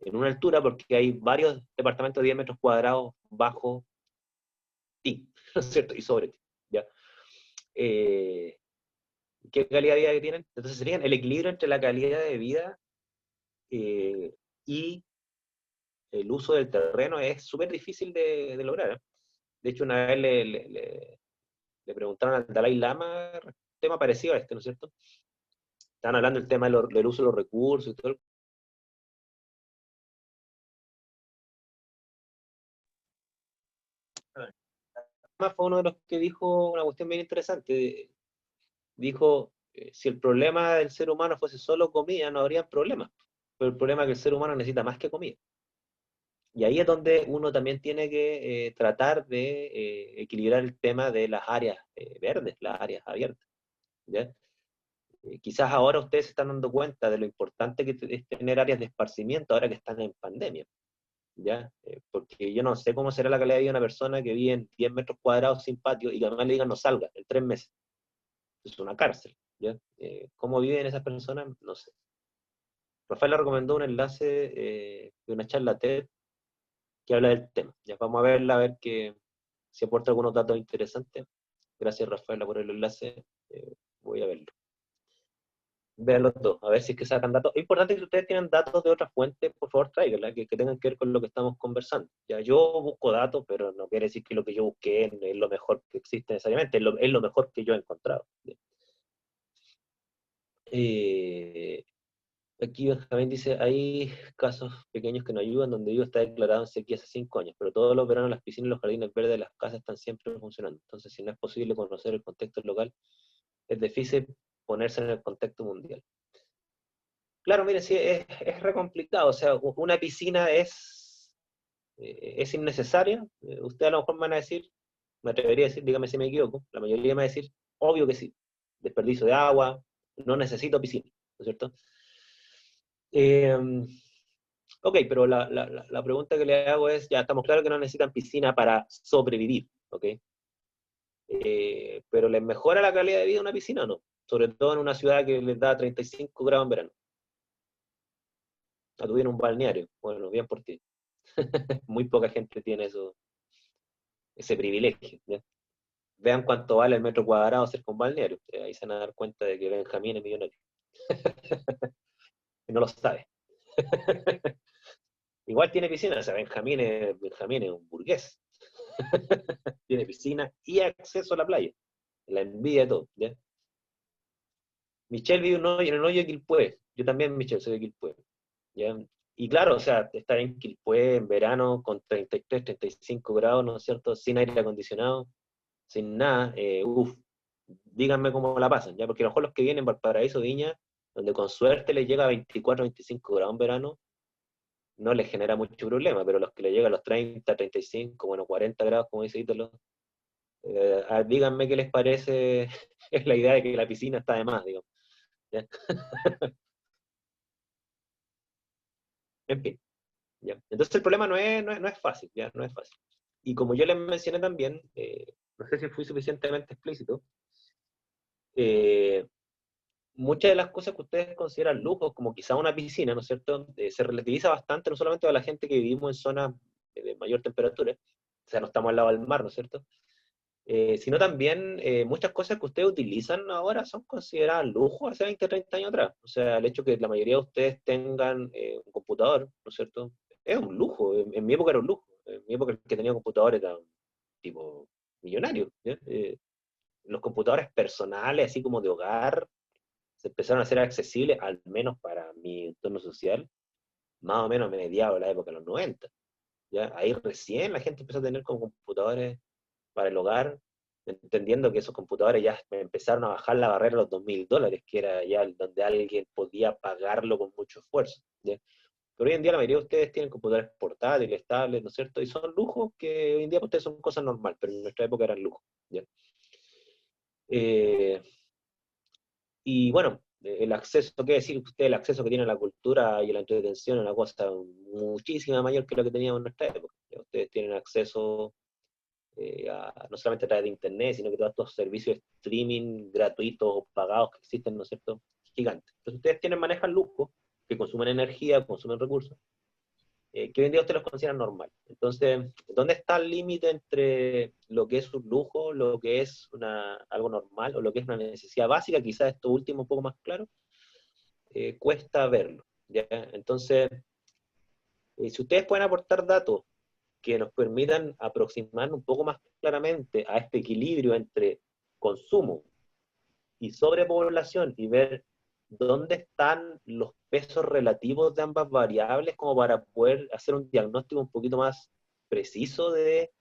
una altura, porque hay varios departamentos de 10 metros cuadrados bajo ti, ¿no es cierto? Y sobre ti, ¿ya? ¿Qué calidad de vida que tienen? Entonces serían el equilibrio entre la calidad de vida y el uso del terreno es súper difícil de lograr. ¿Eh? De hecho, una vez le preguntaron al Dalai Lama un tema parecido a este, ¿no es cierto? Estaban hablando del tema del uso de los recursos y todo. Fue uno de los que dijo una cuestión bien interesante. Dijo, si el problema del ser humano fuese solo comida, no habría problemas. Pero el problema es que el ser humano necesita más que comida. Y ahí es donde uno también tiene que tratar de equilibrar el tema de las áreas verdes, las áreas abiertas. ¿Ya? Quizás ahora ustedes se están dando cuenta de lo importante que es tener áreas de esparcimiento ahora que están en pandemia. ¿Ya? Porque yo no sé cómo será la calidad de vida de una persona que vive en 10 metros cuadrados sin patio y que además le digan no salga en 3 meses. Es una cárcel. ¿Ya? ¿Cómo viven esas personas? No sé. Rafael le recomendó un enlace de una charla TED que habla del tema. Ya vamos a verla, a ver si aporta algunos datos interesantes. Gracias, Rafaela, por el enlace. Voy a verlo. Vean los dos, a ver si es que sacan datos. Es importante que si ustedes tienen datos de otras fuentes, por favor, tráiganla, que tengan que ver con lo que estamos conversando. Ya yo busco datos, pero no quiere decir que lo que yo busqué es lo mejor que existe necesariamente, es lo mejor que yo he encontrado. Eh, Aquí Benjamín dice, hay casos pequeños que no ayudan, donde vivo está declarado en sequía hace 5 años, pero todos los veranos las piscinas y los jardines verdes de las casas están siempre funcionando. Entonces, si no es posible conocer el contexto local, es difícil ponerse en el contexto mundial. Claro, mire, sí, es re complicado. O sea, una piscina es innecesaria. Usted a lo mejor me van a decir, me atrevería a decir, dígame si me equivoco, la mayoría me va a decir, obvio que sí. Desperdicio de agua, no necesito piscina, ¿no es cierto? Eh, Ok, pero la pregunta que le hago es, ya estamos claros que no necesitan piscina para sobrevivir, ¿ok? Pero ¿les mejora la calidad de vida una piscina o no? Sobre todo en una ciudad que les da 35 grados en verano. A tuvieron un balneario, bueno, bien por ti. Muy poca gente tiene ese privilegio, ¿ya? Vean cuánto vale el metro cuadrado cerca de un balneario. Ahí se van a dar cuenta de que Benjamín es millonario. Y no lo sabe. Igual tiene piscina, o sea, Benjamín es un burgués. Tiene piscina y acceso a la playa. La envidia de todo, ¿ya? Michelle vive en un hoyo de Quilpué. Yo también, Michelle, soy de Quilpué. ¿Ya? Y claro, o sea, estar en Quilpué en verano con 33, 35 grados, ¿no es cierto? Sin aire acondicionado, sin nada, díganme cómo la pasan, ¿ya? Porque a lo mejor los que vienen en Valparaíso, Viña, donde con suerte les llega a 24, 25 grados en verano, no les genera mucho problema, pero los que le llegan a los 30, 35, bueno, 40 grados, como dice Ítalo, díganme qué les parece es la idea de que la piscina está de más, digamos. ¿Ya? En fin, ¿ya? Entonces el problema no es fácil, ¿ya? No es fácil. Y como yo les mencioné también, no sé si fui suficientemente explícito, eh, muchas de las cosas que ustedes consideran lujos, como quizá una piscina, ¿no es cierto? Se relativiza bastante, no solamente a la gente que vivimos en zonas de mayor temperatura, o sea, no estamos al lado del mar, ¿no es cierto? Sino también muchas cosas que ustedes utilizan ahora son consideradas lujo hace 20, 30 años atrás. O sea, el hecho que la mayoría de ustedes tengan un computador, ¿no es cierto? Es un lujo. En mi época era un lujo. En mi época el que tenía computador era un tipo millonario. ¿Ya? los computadores personales, así como de hogar, se empezaron a hacer accesibles, al menos para mi entorno social, más o menos a mediados de la época de los 90. ¿Ya? Ahí recién la gente empezó a tener como computadores para el hogar, entendiendo que esos computadores ya empezaron a bajar la barrera de los $2000, que era ya donde alguien podía pagarlo con mucho esfuerzo. ¿Ya? Pero hoy en día la mayoría de ustedes tienen computadores portátiles, estables, ¿no es cierto? Y son lujos que hoy en día para ustedes son cosas normales, pero en nuestra época eran lujos. ¿Ya? Eh, y bueno, el acceso, ¿qué decir usted? El acceso que tiene a la cultura y a la entretención es una cosa muchísima mayor que lo que teníamos en nuestra época. ¿Ya? Ustedes tienen acceso no solamente a través de internet, sino que todos estos servicios de streaming gratuitos o pagados que existen, ¿no es cierto? Gigantes. Entonces ustedes manejan lujo, que consumen energía, consumen recursos, que hoy en día ustedes los consideran normal. Entonces, ¿dónde está el límite entre lo que es un lujo, lo que es algo normal, o lo que es una necesidad básica? Quizás esto último un poco más claro, cuesta verlo. ¿Ya? Entonces, si ustedes pueden aportar datos que nos permitan aproximar un poco más claramente a este equilibrio entre consumo y sobrepoblación y ver dónde están los pesos relativos de ambas variables como para poder hacer un diagnóstico un poquito más preciso de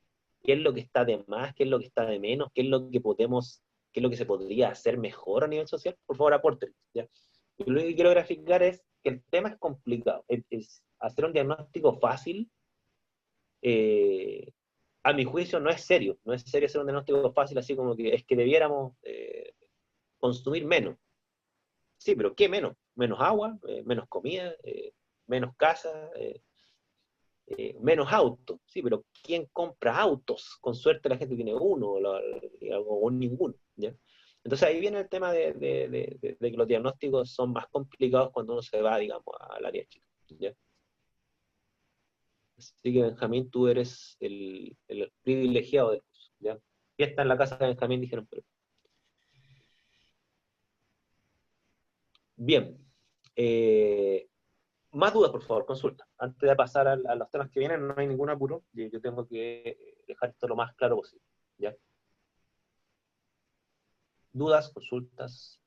qué es lo que está de más, qué es lo que está de menos, qué es lo que qué es lo que se podría hacer mejor a nivel social, por favor aporten. ¿Ya? Y lo que quiero graficar es que el tema es complicado, es hacer un diagnóstico fácil, a mi juicio no es serio, no es serio hacer un diagnóstico fácil así como que es que debiéramos consumir menos. Sí, pero ¿qué menos? Menos agua, menos comida, menos casa, menos autos. Sí, pero ¿quién compra autos? Con suerte la gente tiene uno o ninguno. ¿Ya? Entonces ahí viene el tema de que los diagnósticos son más complicados cuando uno se va, digamos, al área chica. ¿Ya? Así que Benjamín, tú eres el privilegiado del curso. ¿Ya? Y está en la casa de Benjamín, dijeron, pero. Bien. Más dudas, por favor, consulta. Antes de pasar a los temas que vienen, no hay ningún apuro. Yo tengo que dejar esto lo más claro posible. ¿Ya? Dudas, consultas.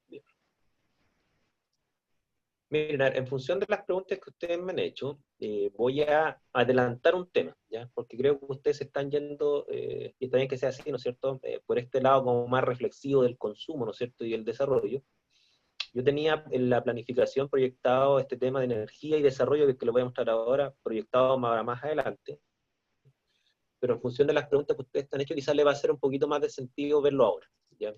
Bien. Miren, en función de las preguntas que ustedes me han hecho, voy a adelantar un tema, ¿ya? Porque creo que ustedes se están yendo, y está bien que sea así, ¿no es cierto?, por este lado como más reflexivo del consumo, ¿no es cierto?, y el desarrollo. Yo tenía en la planificación proyectado este tema de energía y desarrollo, que lo voy a mostrar ahora, proyectado más adelante, pero en función de las preguntas que ustedes han hecho, quizás le va a hacer un poquito más de sentido verlo ahora, ¿ya?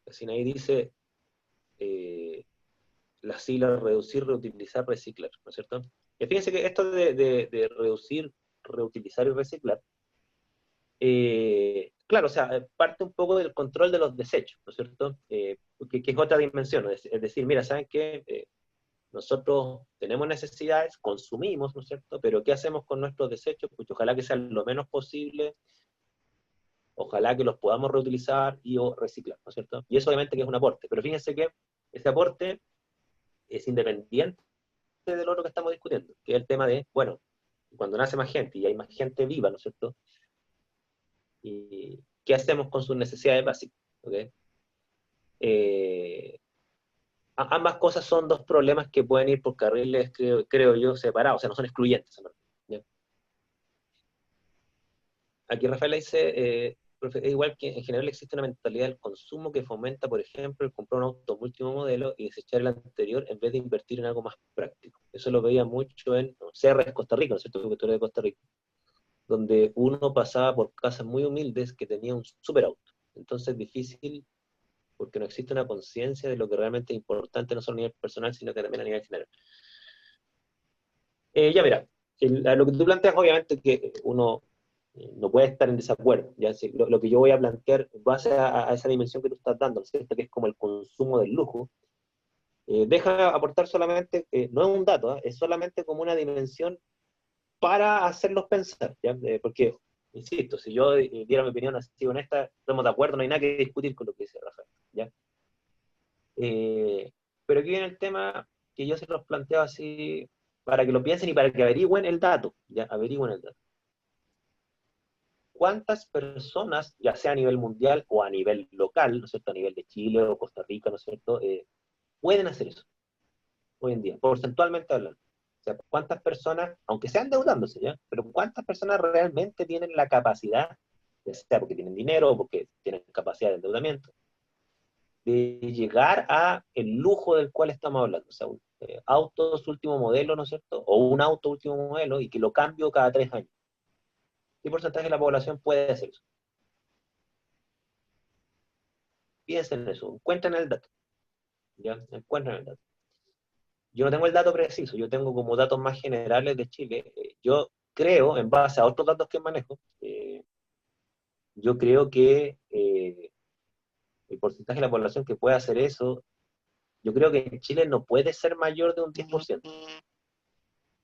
Así ahí dice las siglas reducir, reutilizar, reciclar, ¿no es cierto? Y fíjense que esto de reducir, reutilizar y reciclar, claro, o sea, parte un poco del control de los desechos, ¿no es cierto? Que es otra dimensión, es decir, mira, ¿saben qué? Nosotros tenemos necesidades, consumimos, ¿no es cierto? Pero ¿qué hacemos con nuestros desechos? Pues ojalá que sean lo menos posible, ojalá que los podamos reutilizar y o reciclar, ¿no es cierto? Y eso obviamente que es un aporte, pero fíjense que ese aporte es independiente de lo que estamos discutiendo, que es el tema de, bueno, cuando nace más gente y hay más gente viva, ¿no es cierto? ¿Y qué hacemos con sus necesidades básicas? ¿Okay? Ambas cosas son dos problemas que pueden ir por carriles, creo yo, separados, o sea, no son excluyentes. ¿Ya? Aquí Rafael dice, es igual que en general existe una mentalidad del consumo que fomenta, por ejemplo, el comprar un auto último modelo y desechar el anterior en vez de invertir en algo más práctico. Eso lo veía mucho en CRS Costa Rica, ¿no es cierto? Porque tú eres de Costa Rica, donde uno pasaba por casas muy humildes que tenían un superauto. Entonces es difícil porque no existe una conciencia de lo que realmente es importante, no solo a nivel personal, sino que también a nivel general. Ya mira, lo que tú planteas, obviamente que uno no puede estar en desacuerdo. ¿Ya? Lo que yo voy a plantear en base a esa dimensión que tú estás dando, ¿cierto? Que es como el consumo del lujo, deja aportar solamente, no es un dato, es solamente como una dimensión para hacerlos pensar, ¿ya? Porque, insisto, si yo diera mi opinión así honesta, estamos de acuerdo, no hay nada que discutir con lo que dice Rafael, ¿ya? Pero aquí viene el tema que yo se los planteo así, para que lo piensen y para que averigüen el dato, ya, averigüen el dato. ¿Cuántas personas, ya sea a nivel mundial o a nivel local, ¿no es cierto?, a nivel de Chile o Costa Rica, ¿no es cierto?, pueden hacer eso hoy en día, porcentualmente hablando? O sea, ¿cuántas personas, aunque sean endeudándose, ¿ya? Pero cuántas personas realmente tienen la capacidad, ya sea porque tienen dinero o porque tienen capacidad de endeudamiento, de llegar a el lujo del cual estamos hablando? O sea, autos último modelo, ¿no es cierto? O un auto último modelo y que lo cambio cada 3 años. ¿Qué porcentaje de la población puede hacer eso? Piensen en eso, encuentren el dato, ¿ya? Encuentren el dato. Yo no tengo el dato preciso, yo tengo como datos más generales de Chile. Yo creo, en base a otros datos que manejo, yo creo que el porcentaje de la población que puede hacer eso, yo creo que en Chile no puede ser mayor de un 10%,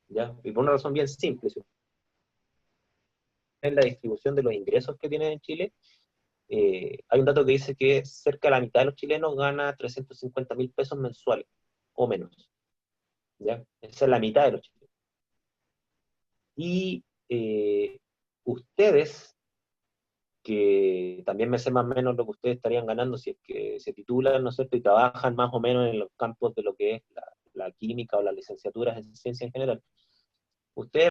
¿ya? Y por una razón bien simple. Si en la distribución de los ingresos que tienen en Chile, hay un dato que dice que cerca de la mitad de los chilenos gana 350.000 pesos mensuales, o menos, ¿ya? Esa es la mitad de los chilenos. Y ustedes, que también me sé más o menos lo que ustedes estarían ganando si es que se titulan, ¿no es cierto?, y trabajan más o menos en los campos de lo que es la química o las licenciaturas en ciencia en general. Ustedes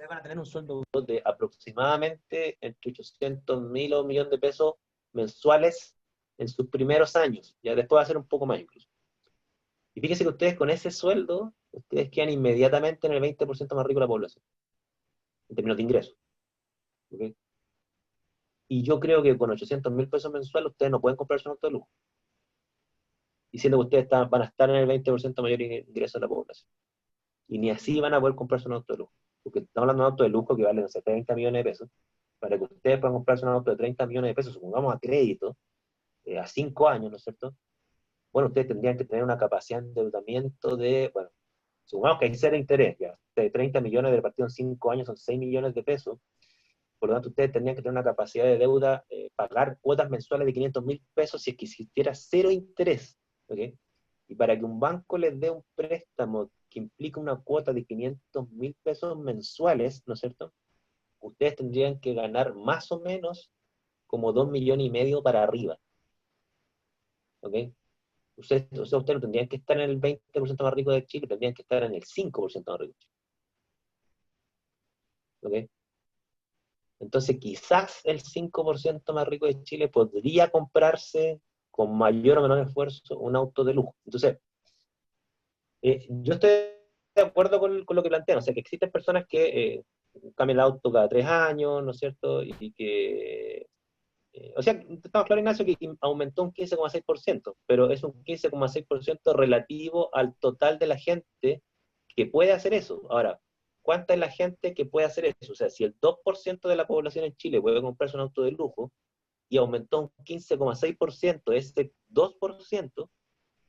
van a tener un sueldo de aproximadamente entre 800.000 o 1.000.000 de pesos mensuales en sus primeros años, ya después va a ser un poco más incluso. Y fíjense que ustedes con ese sueldo, ustedes quedan inmediatamente en el 20% más rico de la población, en términos de ingresos. ¿Okay? Y yo creo que con 800.000 pesos mensuales ustedes no pueden comprarse un auto de lujo, diciendo que ustedes van a estar en el 20% mayor ingreso de la población. Y ni así van a poder comprarse un auto de lujo. Porque estamos hablando de un auto de lujo que vale, no sé, 30 millones de pesos. Para que ustedes puedan comprarse un auto de 30 millones de pesos, supongamos a crédito, a 5 años, ¿no es cierto? Bueno, ustedes tendrían que tener una capacidad de endeudamiento de, bueno, supongamos que hay cero interés, ya. De 30 millones de partido en 5 años son 6 millones de pesos. Por lo tanto, ustedes tendrían que tener una capacidad de deuda, pagar cuotas mensuales de 500.000 pesos si es que existiera cero interés. ¿Okay? Y para que un banco les dé un préstamo que implica una cuota de 500.000 pesos mensuales, ¿no es cierto?, ustedes tendrían que ganar más o menos como 2,5 millones para arriba. ¿Ok? Ustedes no tendrían que estar en el 20% más rico de Chile, tendrían que estar en el 5% más rico de Chile. ¿Ok? Entonces, quizás el 5% más rico de Chile podría comprarse con mayor o menor esfuerzo un auto de lujo. Entonces, yo estoy de acuerdo con lo que plantean, o sea, que existen personas que cambian el auto cada 3 años, ¿no es cierto? Y que, o sea, estamos claros, Ignacio, que aumentó un 15,6%, pero es un 15,6% relativo al total de la gente que puede hacer eso. Ahora, ¿cuánta es la gente que puede hacer eso? O sea, si el 2% de la población en Chile puede comprarse un auto de lujo y aumentó un 15,6%, ese 2%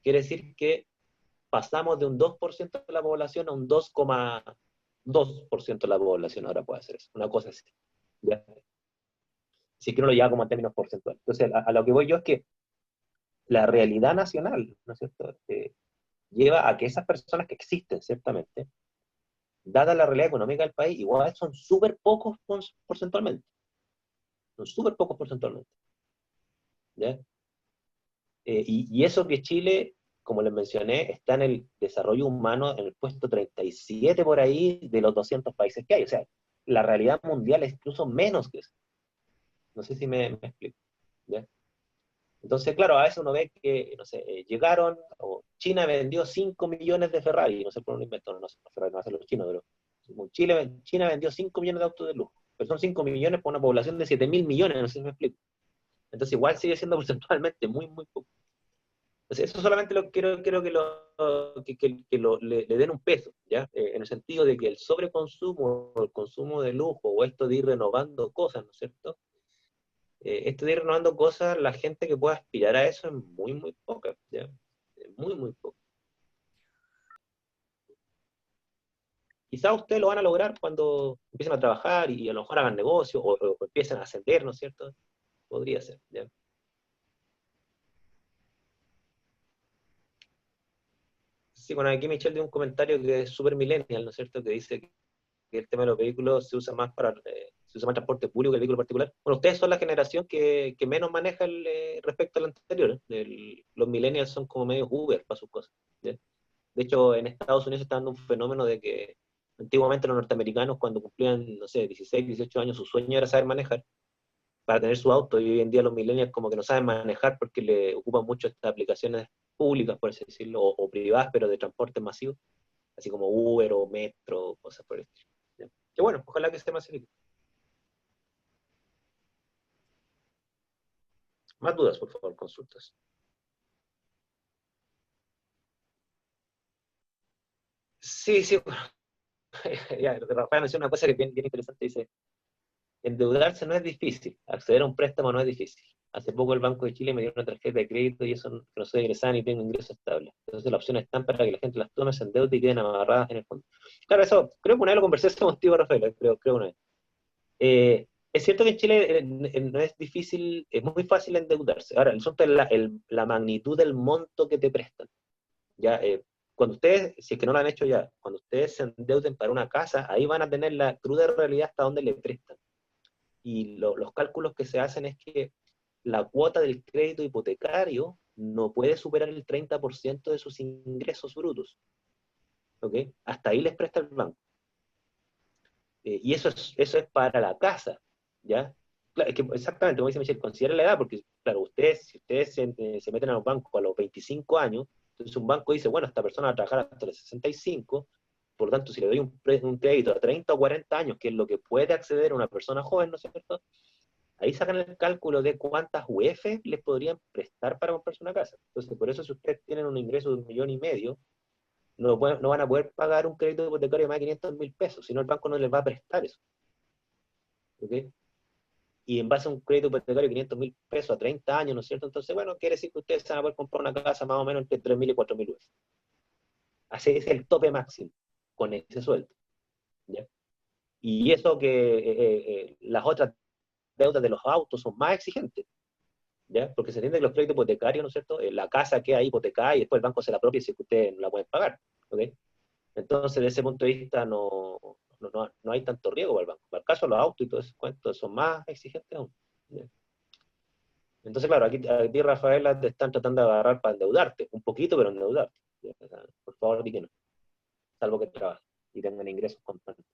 quiere decir que pasamos de un 2% de la población a un 2,2% de la población ahora puede hacer eso. Una cosa así. ¿Ya? Si es que uno lo lleva como en términos porcentuales. Entonces, a lo que voy yo es que la realidad nacional, ¿no es cierto?, lleva a que esas personas que existen, ciertamente, dada la realidad económica del país, igual son súper pocos porcentualmente. Son súper pocos porcentualmente. ¿Ya? Y eso que Chile, como les mencioné, está en el desarrollo humano en el puesto 37 por ahí de los 200 países que hay. O sea, la realidad mundial es incluso menos que eso. No sé si me explico. ¿Ya? Entonces, claro, a veces uno ve que, no sé, llegaron, o China vendió 5 millones de Ferrari, no sé por un invento, no sé, Ferrari no hacen los chinos, pero China vendió 5 millones de autos de lujo. Pero son 5 millones por una población de 7.000 millones, no sé si me explico. Entonces, igual sigue siendo porcentualmente muy, muy poco. Entonces, eso solamente quiero le den un peso, ¿ya? En el sentido de que el sobreconsumo, el consumo de lujo, o esto de ir renovando cosas, ¿no es cierto? Esto de ir renovando cosas, la gente que pueda aspirar a eso es muy, muy poca, ¿ya? Muy, muy poca. Quizás ustedes lo van a lograr cuando empiecen a trabajar y a lo mejor hagan negocio o empiecen a ascender, ¿no es cierto? Podría ser, ¿ya? Sí, bueno, aquí Michelle dio un comentario que es súper millennial, ¿no es cierto? Que dice que el tema de los vehículos se usa más transporte público que el vehículo particular. Bueno, ustedes son la generación que menos maneja respecto al anterior. Los millennials son como medio Uber para sus cosas. ¿Ya? De hecho, en Estados Unidos se está dando un fenómeno de que antiguamente los norteamericanos, cuando cumplían, no sé, 16, 18 años, su sueño era saber manejar para tener su auto, y hoy en día los millennials como que no saben manejar porque le ocupan mucho estas aplicaciones públicas, por así decirlo, o privadas, pero de transporte masivo, así como Uber o Metro, cosas por el estilo. ¿Ya? Que bueno, ojalá que se masifique. Más dudas, por favor, consultas. Sí, sí, ya, Rafael mencionó una cosa que es bien, bien interesante, dice, endeudarse no es difícil, acceder a un préstamo no es difícil. Hace poco el Banco de Chile me dio una tarjeta de crédito y eso no soy egresada ni tengo ingresos estables. Entonces las opciones están para que la gente las tome, se endeude y queden amarradas en el fondo. Claro, eso creo que una vez lo conversé contigo, Rafael, creo una vez. Es cierto que en Chile no es difícil, es muy fácil endeudarse. Ahora, el asunto es la magnitud del monto que te prestan. Ya, cuando ustedes, si es que no lo han hecho ya, cuando ustedes se endeuden para una casa, ahí van a tener la cruda realidad hasta dónde le prestan. Y los cálculos que se hacen es que la cuota del crédito hipotecario no puede superar el 30% de sus ingresos brutos. ¿Ok? Hasta ahí les presta el banco. Y eso es para la casa, ¿ya? Claro, es que exactamente, como dice Michelle, considera la edad, porque, claro, si ustedes se meten a los bancos a los 25 años, entonces un banco dice, bueno, esta persona va a trabajar hasta los 65, por lo tanto, si le doy un crédito a 30 o 40 años, que es lo que puede acceder una persona joven, ¿no es cierto? Ahí sacan el cálculo de cuántas UF les podrían prestar para comprarse una casa. Entonces, por eso si ustedes tienen un ingreso de 1,5 millones, no van a poder pagar un crédito hipotecario de más de 500 mil pesos, si no el banco no les va a prestar eso. ¿Ok? Y en base a un crédito hipotecario de 500 mil pesos a 30 años, ¿no es cierto? Entonces, bueno, quiere decir que ustedes se van a poder comprar una casa más o menos entre 3.000 y 4.000 UF. Así es el tope máximo con ese sueldo. ¿Ya? Y eso que las otras deudas de los autos son más exigentes. ¿Ya? Porque se entiende que los créditos hipotecarios, ¿no es cierto? La casa queda hipotecada y después el banco se la apropia si ustedes no la pueden pagar. ¿Ok? Entonces, desde ese punto de vista, no hay tanto riesgo para el banco. Para el caso de los autos y todo ese cuento son más exigentes aún. ¿Ya? Entonces, claro, aquí Rafaela, te están tratando de agarrar para endeudarte, un poquito, pero endeudarte. ¿Ya? Por favor, di que no, salvo que trabajes y tengan ingresos constantes.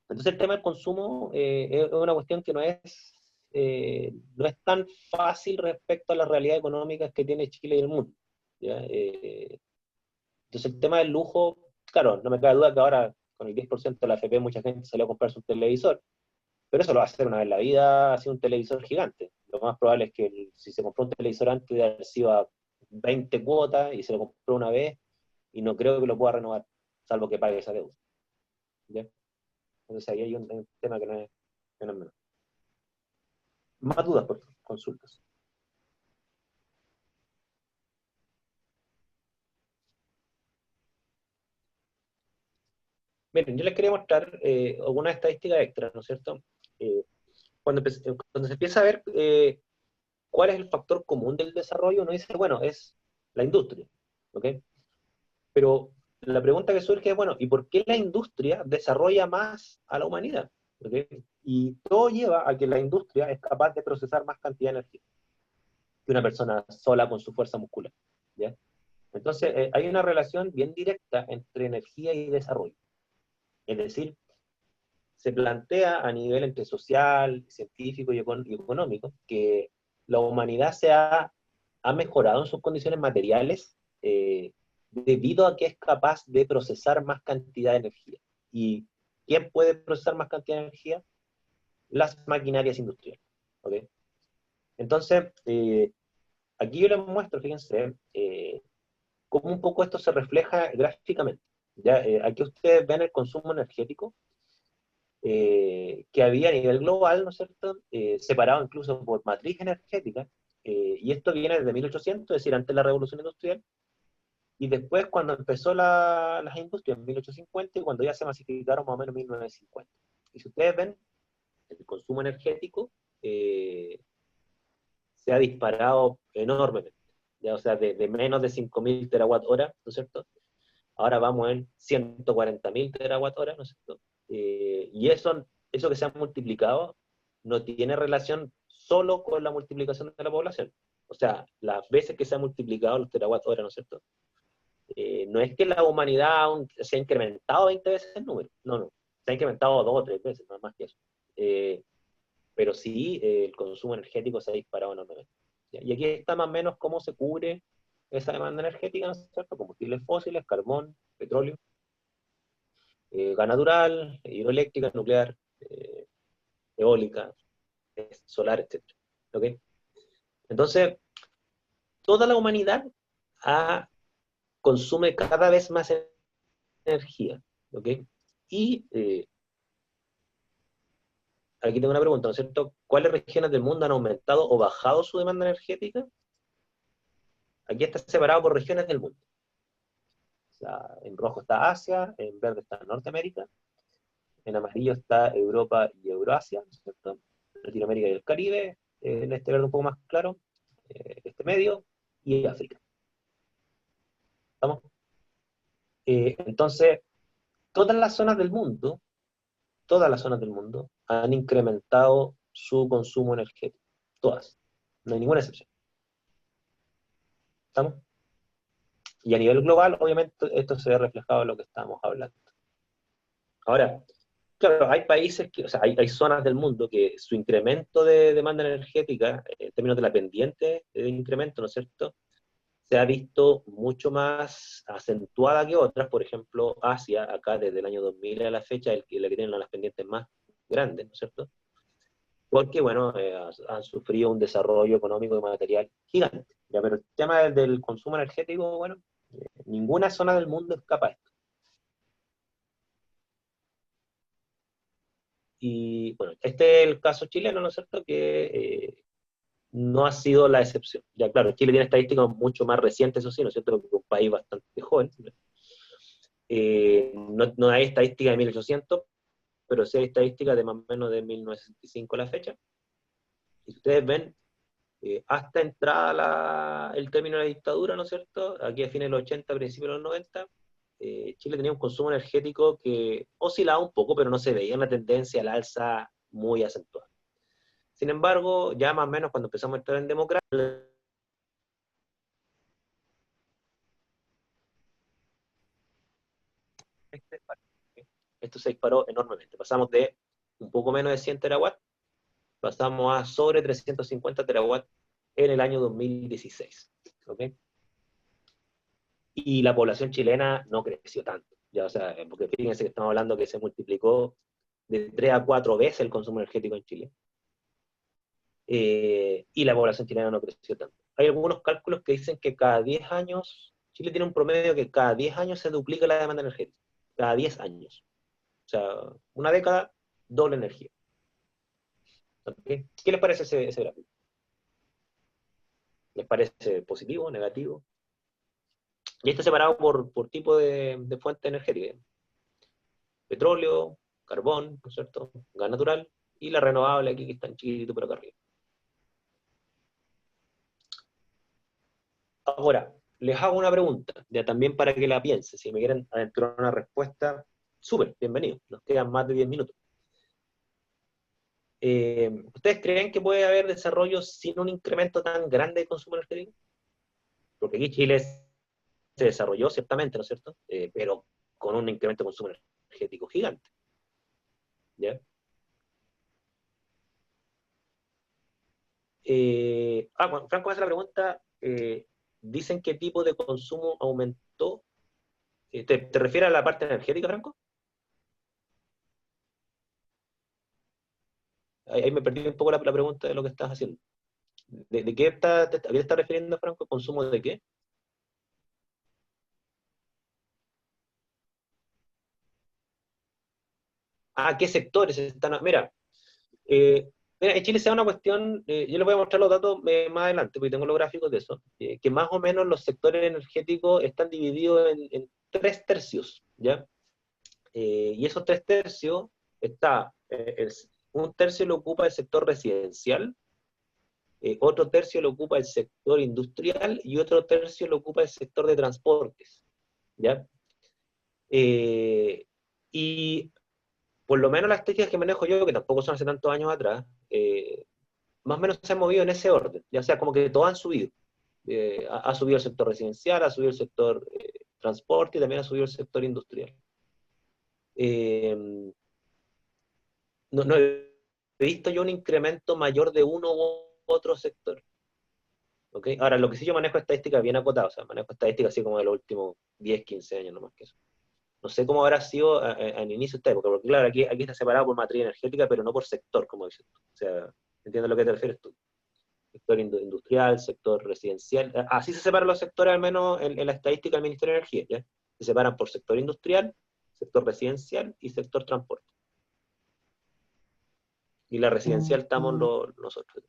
Entonces, el tema del consumo es una cuestión que no es tan fácil respecto a las realidades económicas que tiene Chile y el mundo. ¿Ya? Entonces, el tema del lujo, claro, no me cabe duda que ahora con el 10% de la FP mucha gente salió a comprarse un televisor, pero eso lo va a hacer una vez en la vida, así un televisor gigante. Lo más probable es que si se compró un televisor antes de haber sido a 20 cuotas y se lo compró una vez, y no creo que lo pueda renovar, salvo que pague esa deuda. ¿Ya? Entonces ahí hay un tema que no es menor. Más dudas, por favor, consultas. Miren, yo les quería mostrar algunas estadísticas extras, ¿no es cierto? Eh, cuando se empieza a ver cuál es el factor común del desarrollo, uno dice, bueno, es la industria, ¿ok? Pero la pregunta que surge es, bueno, ¿y por qué la industria desarrolla más a la humanidad? ¿Ok? Y todo lleva a que la industria es capaz de procesar más cantidad de energía que una persona sola con su fuerza muscular, ¿ya? Entonces, hay una relación bien directa entre energía y desarrollo. Es decir, se plantea a nivel entre social, científico y económico que la humanidad ha mejorado en sus condiciones materiales debido a que es capaz de procesar más cantidad de energía. ¿Y quién puede procesar más cantidad de energía? Las maquinarias industriales. ¿Okay? Entonces, aquí yo les muestro, fíjense, cómo un poco esto se refleja gráficamente. ¿Ya? Aquí ustedes ven el consumo energético que había a nivel global, ¿no es cierto? Separado incluso por matriz energética, y esto viene desde 1800, es decir, antes de la Revolución Industrial, y después cuando empezó las industrias en 1850 y cuando ya se masificaron más o menos en 1950. Y si ustedes ven, el consumo energético se ha disparado enormemente. ya, o sea, de menos de 5.000 terawatt hora, ¿no es cierto? Ahora vamos en 140.000 terawatt hora, ¿no es cierto? Y eso que se ha multiplicado no tiene relación solo con la multiplicación de la población. O sea, las veces que se ha multiplicado los terawatt hora, ¿no es cierto? No es que la humanidad se ha incrementado 20 veces el número, no, no, se ha incrementado 2 o 3 veces, no más que eso. Pero sí, el consumo energético se ha disparado enormemente. Y aquí está más o menos cómo se cubre esa demanda energética, ¿no es cierto? Combustibles fósiles, carbón, petróleo, gas natural, hidroeléctrica, nuclear, eólica, solar, etc. ¿Ok? Entonces, toda la humanidad consume cada vez más energía. ¿Ok? Y aquí tengo una pregunta, ¿no es cierto? ¿Cuáles regiones del mundo han aumentado o bajado su demanda energética? Aquí está separado por regiones del mundo. O sea, en rojo está Asia, en verde está Norteamérica, en amarillo está Europa y Eurasia, ¿no es cierto? Latinoamérica y el Caribe, en este verde un poco más claro, este medio, y África. ¿Estamos? Entonces, todas las zonas del mundo han incrementado su consumo energético. Todas. No hay ninguna excepción. ¿Estamos? Y a nivel global, obviamente, esto se ve reflejado en lo que estamos hablando. Ahora, claro, hay países o sea, hay zonas del mundo que su incremento de demanda energética, en términos de la pendiente de incremento, ¿no es cierto?, se ha visto mucho más acentuada que otras. Por ejemplo, Asia, acá desde el año 2000 a la fecha, la que tiene las pendientes más grandes, ¿no es cierto? Porque, bueno, han sufrido un desarrollo económico y material gigante. ¿Ya? Pero el tema del consumo energético, bueno, ninguna zona del mundo escapa a esto. Y, bueno, este es el caso chileno, ¿no es cierto?, que no ha sido la excepción. Ya, claro, Chile tiene estadísticas mucho más recientes, eso sí, ¿no es cierto?, porque es un país bastante joven. No hay estadísticas de 1800, pero sí hay estadísticas de más o menos de 1965 a la fecha. Y ustedes ven, hasta entrada el término de la dictadura, ¿no es cierto?, aquí a fines de los 80, principios de los 90, Chile tenía un consumo energético que oscilaba un poco, pero no se veía una tendencia al alza muy acentuada. Sin embargo, ya más o menos cuando empezamos a entrar en democracia, esto se disparó enormemente. Pasamos de un poco menos de 100 terawatts, pasamos a sobre 350 terawatts en el año 2016. ¿Okay? Y la población chilena no creció tanto. Ya, o sea, porque fíjense que estamos hablando que se multiplicó de 3 a 4 veces el consumo energético en Chile. Y la población chilena no creció tanto. Hay algunos cálculos que dicen que cada 10 años, Chile tiene un promedio que cada 10 años se duplica la demanda energética. Cada 10 años. O sea, una década, doble energía. ¿Okay? ¿Qué les parece ese gráfico? ¿Les parece positivo, negativo? Y está separado por tipo de fuente energética. Petróleo, carbón, ¿no es cierto?, gas natural, y la renovable aquí que está en chiquitito por acá arriba. Ahora, les hago una pregunta, ya también para que la piensen. Si me quieren adentrar una respuesta, súper, bienvenido. Nos quedan más de 10 minutos. ¿Ustedes creen que puede haber desarrollo sin un incremento tan grande de consumo energético? Porque aquí Chile se desarrolló ciertamente, ¿no es cierto?, pero con un incremento de consumo energético gigante. ¿Ya? Bueno, Franco me hace la pregunta, ¿dicen qué tipo de consumo aumentó? ¿Te refieres a la parte energética, Franco? Ahí me perdí un poco la pregunta de lo que estás haciendo. ¿De qué te estás refiriendo, Franco? ¿Consumo de qué? ¿Qué sectores están? Mira, en Chile se da una cuestión, yo les voy a mostrar los datos más adelante, porque tengo los gráficos de eso, que más o menos los sectores energéticos están divididos en 3 tercios, ¿ya? Y esos 3 tercios un tercio lo ocupa el sector residencial, otro tercio lo ocupa el sector industrial y otro tercio lo ocupa el sector de transportes, ¿ya? Y por lo menos las estadísticas que manejo yo, que tampoco son hace tantos años atrás, más o menos se han movido en ese orden, ya sea como que todos han subido. Ha subido el sector residencial, ha subido el sector transporte y también ha subido el sector industrial. No he visto yo un incremento mayor de uno u otro sector. ¿Okay? Ahora, lo que sí yo manejo estadísticas bien acotadas, o sea, manejo estadísticas así como de los últimos 10, 15 años, no más que eso. No sé cómo habrá sido al inicio de esta época, porque claro, aquí está separado por matriz energética, pero no por sector, como dices tú. O sea, entiendo a lo que te refieres tú. Sector industrial, sector residencial. Así se separan los sectores, al menos en la estadística del Ministerio de Energía, ¿ya? Se separan por sector industrial, sector residencial y sector transporte. Y la residencial estamos nosotros.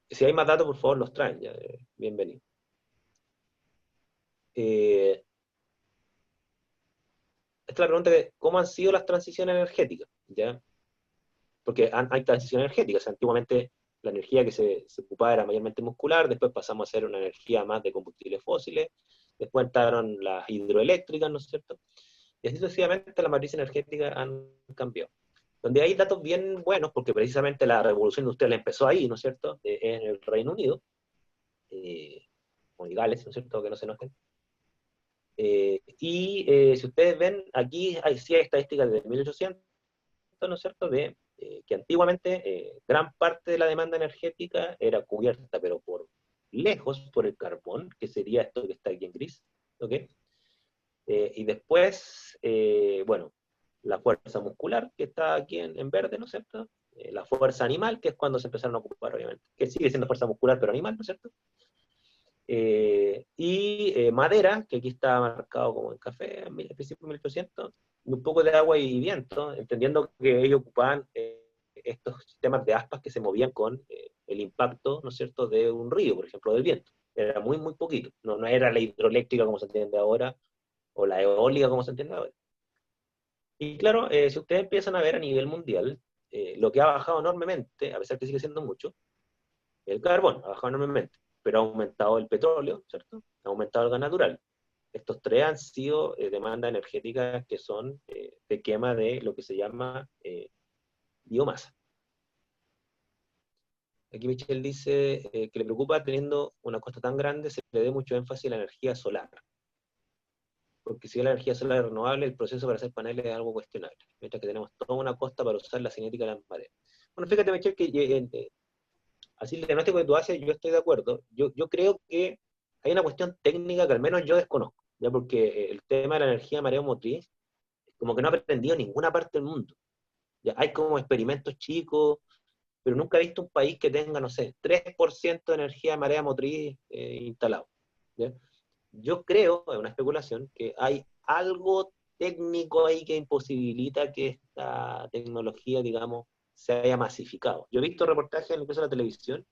Si hay más datos, por favor, los traen, ya, bienvenido. Esta es la pregunta de cómo han sido las transiciones energéticas, ¿ya? Porque hay transiciones energéticas. Antiguamente la energía que se ocupaba era mayormente muscular, después pasamos a hacer una energía más de combustibles fósiles, después entraron las hidroeléctricas, ¿no es cierto? Y así sucesivamente las matrices energéticas han cambiado. Donde hay datos bien buenos, porque precisamente la revolución industrial empezó ahí, ¿no es cierto? En el Reino Unido, o en Gales, ¿no es cierto? Que no se enojen. Si ustedes ven, aquí sí hay estadísticas de 1800, ¿no es cierto?, de que antiguamente gran parte de la demanda energética era cubierta, pero por lejos, por el carbón, que sería esto que está aquí en gris, ¿ok? Y después, bueno, la fuerza muscular, que está aquí en verde, ¿no es cierto? La fuerza animal, que es cuando se empezaron a ocupar, obviamente, que sigue siendo fuerza muscular, pero animal, ¿no es cierto? Madera, que aquí está marcado como en café, al principio de 1800, y un poco de agua y viento, entendiendo que ellos ocupaban estos sistemas de aspas que se movían con el impacto, ¿no es cierto?, de un río, por ejemplo, del viento. Era muy, muy poquito. No era la hidroeléctrica como se entiende ahora, o la eólica como se entiende ahora. Y claro, si ustedes empiezan a ver a nivel mundial, lo que ha bajado enormemente, a pesar que sigue siendo mucho, el carbón ha bajado enormemente, pero ha aumentado el petróleo, ¿cierto? Ha aumentado el gas natural. Estos tres han sido demandas energéticas que son de quema de lo que se llama biomasa. Aquí Michelle dice que le preocupa teniendo una costa tan grande, se le dé mucho énfasis a la energía solar. Porque si la energía solar es renovable, el proceso para hacer paneles es algo cuestionable. Mientras que tenemos toda una costa para usar la cinética de las mareas. Bueno, fíjate, Michelle, que así el diagnóstico que tú haces, yo estoy de acuerdo. Yo creo que hay una cuestión técnica que al menos yo desconozco, ya porque el tema de la energía mareomotriz, como que no ha aprendido en ninguna parte del mundo. Ya hay como experimentos chicos, pero nunca he visto un país que tenga, no sé, 3% de energía de marea motriz instalado. ¿Ya? Yo creo, es una especulación, que hay algo técnico ahí que imposibilita que esta tecnología, digamos, se haya masificado. Yo he visto reportajes en la televisión,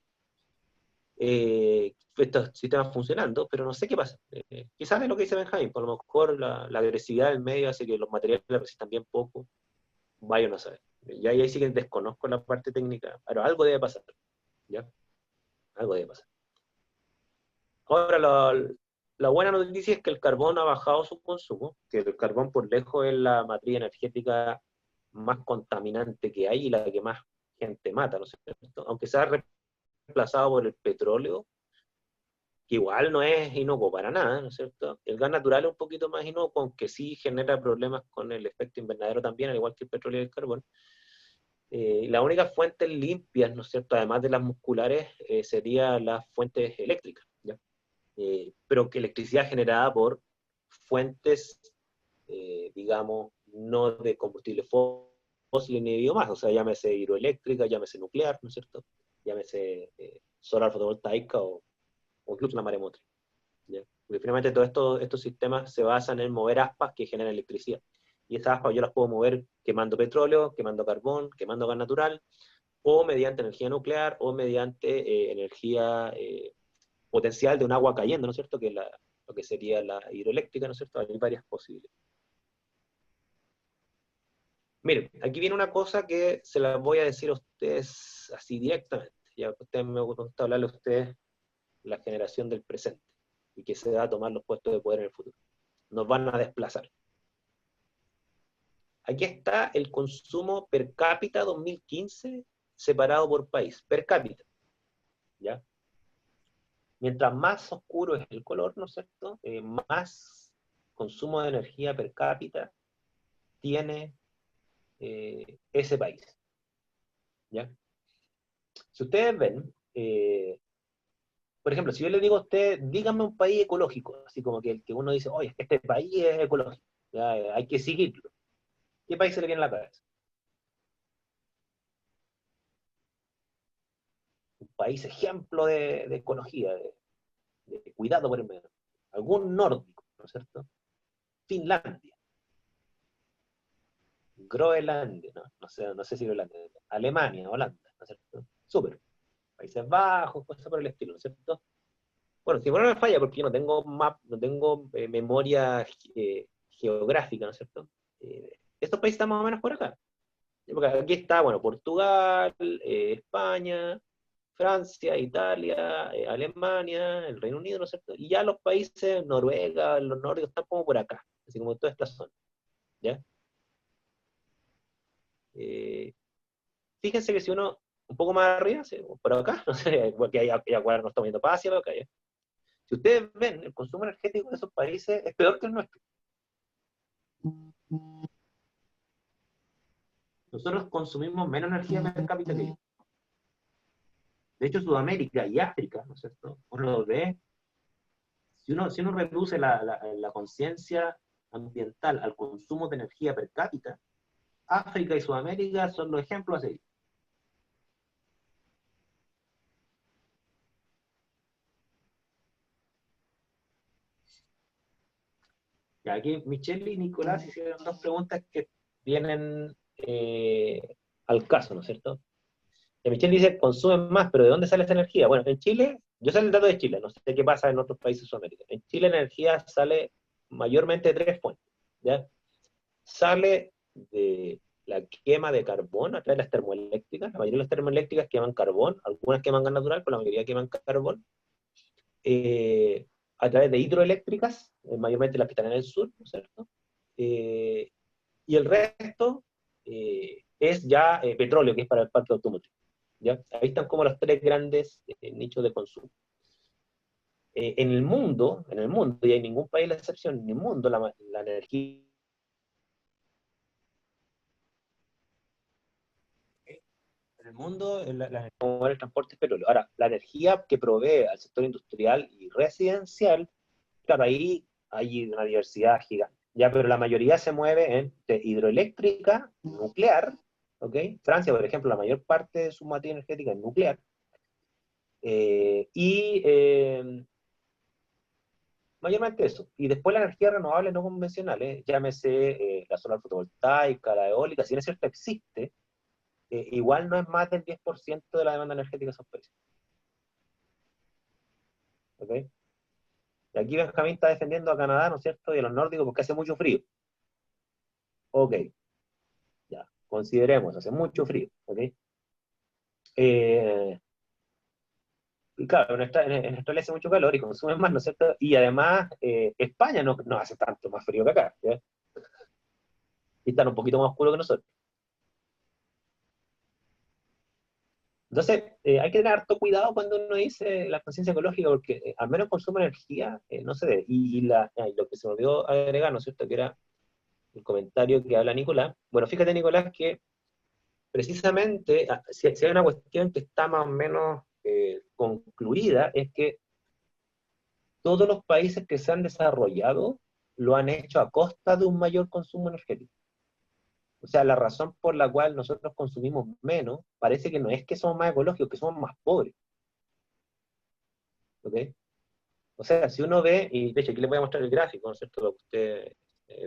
estos sistemas funcionando, pero no sé qué pasa. Quizás es lo que dice Benjamin, por lo mejor la agresividad del medio hace que los materiales resistan bien poco, vaya no saber. Y ahí sí que desconozco la parte técnica, pero algo debe pasar, ¿ya? Algo debe pasar. Ahora, la buena noticia es que el carbón ha bajado su consumo, que el carbón por lejos es la matriz energética más contaminante que hay y la que más gente mata, ¿no es cierto? Aunque se ha reemplazado por el petróleo, que igual no es inocuo para nada, ¿no es cierto? El gas natural es un poquito más inocuo, aunque sí genera problemas con el efecto invernadero también, al igual que el petróleo y el carbón. Las únicas fuentes limpias, ¿no es cierto?, además de las musculares, serían las fuentes eléctricas, ¿ya? Pero que electricidad generada por fuentes, digamos, no de combustible fósil ni de biomasa, o sea, llámese hidroeléctrica, llámese nuclear, ¿no es cierto?, llámese solar fotovoltaica o incluso la maremotriz. ¿Ya? Porque finalmente todos estos sistemas se basan en mover aspas que generan electricidad. Y esas aspas yo las puedo mover quemando petróleo, quemando carbón, quemando gas natural, o mediante energía nuclear, o mediante energía potencial de un agua cayendo, ¿no es cierto? Que es lo que sería la hidroeléctrica, ¿no es cierto? Hay varias posibilidades. Miren, aquí viene una cosa que se la voy a decir a ustedes así directamente. Ya que ustedes me gusta hablarle a ustedes la generación del presente y que se va a tomar los puestos de poder en el futuro. Nos van a desplazar. Aquí está el consumo per cápita 2015 separado por país, per cápita. ¿Ya? Mientras más oscuro es el color, ¿no es cierto? Más consumo de energía per cápita tiene ese país. ¿Ya? Si ustedes ven, por ejemplo, si yo le digo a usted, díganme un país ecológico, así como que el que uno dice, oye, este país es ecológico, ya, hay que seguirlo. ¿Qué país se le viene a la cabeza? Un país ejemplo de ecología, de cuidado por el medio. Algún nórdico, ¿no es cierto? Finlandia, Groenlandia, no sé si Groenlandia, Alemania, Holanda, ¿no es cierto? Súper. Países Bajos, cosas por el estilo, ¿no es cierto? Bueno, si no me falla, porque yo no tengo no tengo memoria geográfica, ¿no es cierto? Estos países están más o menos por acá. Porque aquí está, bueno, Portugal, España, Francia, Italia, Alemania, el Reino Unido, ¿no es cierto? Y ya los países, Noruega, los nórdicos, están como por acá, así como toda esta zona, ¿ya? Eh, Fíjense que si uno, un poco más arriba, por acá, no sé, porque ahí no estamos viendo para Asia, acá, ¿ya? Si ustedes ven, el consumo energético de esos países es peor que el nuestro. Nosotros consumimos menos energía per cápita que ellos. De hecho, Sudamérica y África, ¿no es cierto? Uno lo ve, si uno reduce la conciencia ambiental al consumo de energía per cápita, África y Sudamérica son los ejemplos a seguir. Y aquí Michelle y Nicolás hicieron dos preguntas que vienen al caso, ¿no es cierto? Y Michelle dice, consumen más, pero ¿de dónde sale esta energía? Bueno, en Chile, yo sé el dato de Chile, no sé qué pasa en otros países de Sudamérica. En Chile la energía sale mayormente de tres fuentes, ¿ya? Sale de la quema de carbón a través de las termoeléctricas. La mayoría de las termoeléctricas queman carbón, algunas queman gas natural, pero la mayoría queman carbón. A través de hidroeléctricas, mayormente las que están en el sur, ¿no es cierto? Y el resto es ya petróleo, que es para el parque automotriz. ¿Ya? Ahí están como los tres grandes nichos de consumo. En el mundo, y hay ningún país la excepción, en el mundo la energía en el mundo, como el transporte es petróleo. Ahora, la energía que provee al sector industrial y residencial, claro, ahí hay una diversidad gigante. Ya, pero la mayoría se mueve entre hidroeléctrica, nuclear, ¿ok? Francia, por ejemplo, la mayor parte de su materia energética es nuclear, y mayormente eso. Y después la energía renovable no convencional, llámese la solar fotovoltaica, la eólica, si bien es cierto existe, igual no es más del 10% de la demanda energética de esos países. ¿Ok? Y aquí Benjamín está defendiendo a Canadá, ¿no es cierto? Y a los nórdicos porque hace mucho frío. Ok, ya, consideremos, hace mucho frío. ¿Ok? Eh, y claro, en Australia hace mucho calor y consumen más, ¿no es cierto? Y además, España no hace tanto más frío que acá, ¿ya? Y están un poquito más oscuros que nosotros. Entonces, hay que tener harto cuidado cuando uno dice la conciencia ecológica, porque al menos consumo energía no se debe. Y lo que se me olvidó agregar, ¿no es cierto?, que era el comentario que habla Nicolás. Bueno, fíjate, Nicolás, que precisamente, si hay una cuestión que está más o menos concluida, es que todos los países que se han desarrollado lo han hecho a costa de un mayor consumo energético. O sea, la razón por la cual nosotros consumimos menos parece que no es que somos más ecológicos, que somos más pobres. ¿Ok? O sea, si uno ve, y de hecho aquí les voy a mostrar el gráfico, ¿no es cierto? Para que ustedes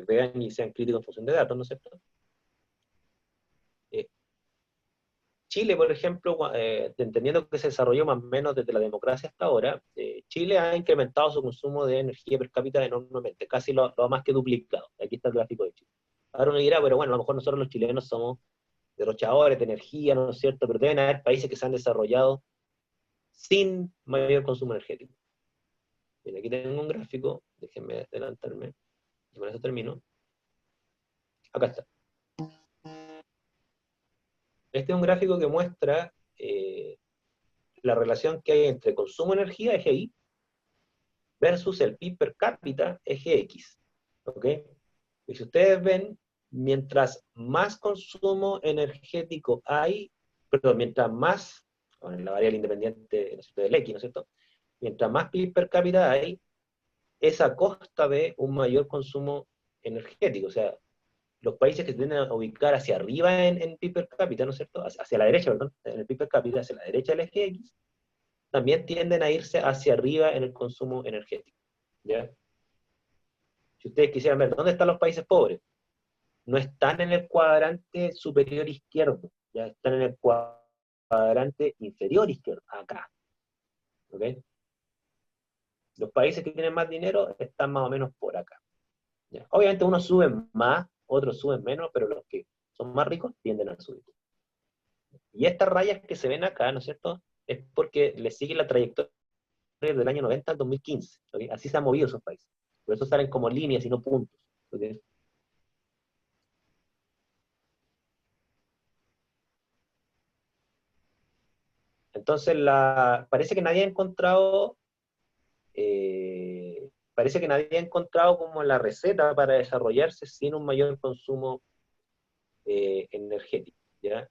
vean y sean críticos en función de datos, ¿no es cierto? Eh, Chile, por ejemplo, entendiendo que se desarrolló más o menos desde la democracia hasta ahora, Chile ha incrementado su consumo de energía per cápita enormemente, casi lo más que duplicado. Aquí está el gráfico de Chile. Ahora uno dirá, pero bueno, a lo mejor nosotros los chilenos somos derrochadores de energía, ¿no es cierto? Pero deben haber países que se han desarrollado sin mayor consumo energético. Bien, aquí tengo un gráfico, déjenme adelantarme, y con eso termino. Acá está. Este es un gráfico que muestra la relación que hay entre consumo de energía, eje Y, versus el PIB per cápita, eje X. ¿Ok? Y si ustedes ven, mientras más consumo energético hay, perdón, mientras más, bueno, la variable independiente, ¿no es cierto?, del X, ¿no es cierto? Mientras más PIB per cápita hay, es a costa de un mayor consumo energético. O sea, los países que se tienden a ubicar hacia arriba en PIB per cápita, ¿no es cierto? Hacia la derecha, perdón, en el PIB per cápita, hacia la derecha del eje X, también tienden a irse hacia arriba en el consumo energético. ¿Ya? Si ustedes quisieran ver dónde están los países pobres, no están en el cuadrante superior izquierdo, ya están en el cuadrante inferior izquierdo, acá. ¿Ok? Los países que tienen más dinero están más o menos por acá. ¿Ya? Obviamente unos suben más, otros suben menos, pero los que son más ricos tienden a subir. Y estas rayas que se ven acá, ¿no es cierto?, es porque le sigue la trayectoria del año 90 al 2015. ¿Okay? Así se han movido esos países. Por eso salen como líneas y no puntos. ¿Okay? Entonces, parece que nadie ha encontrado, parece que nadie ha encontrado como la receta para desarrollarse sin un mayor consumo energético. ¿Ya?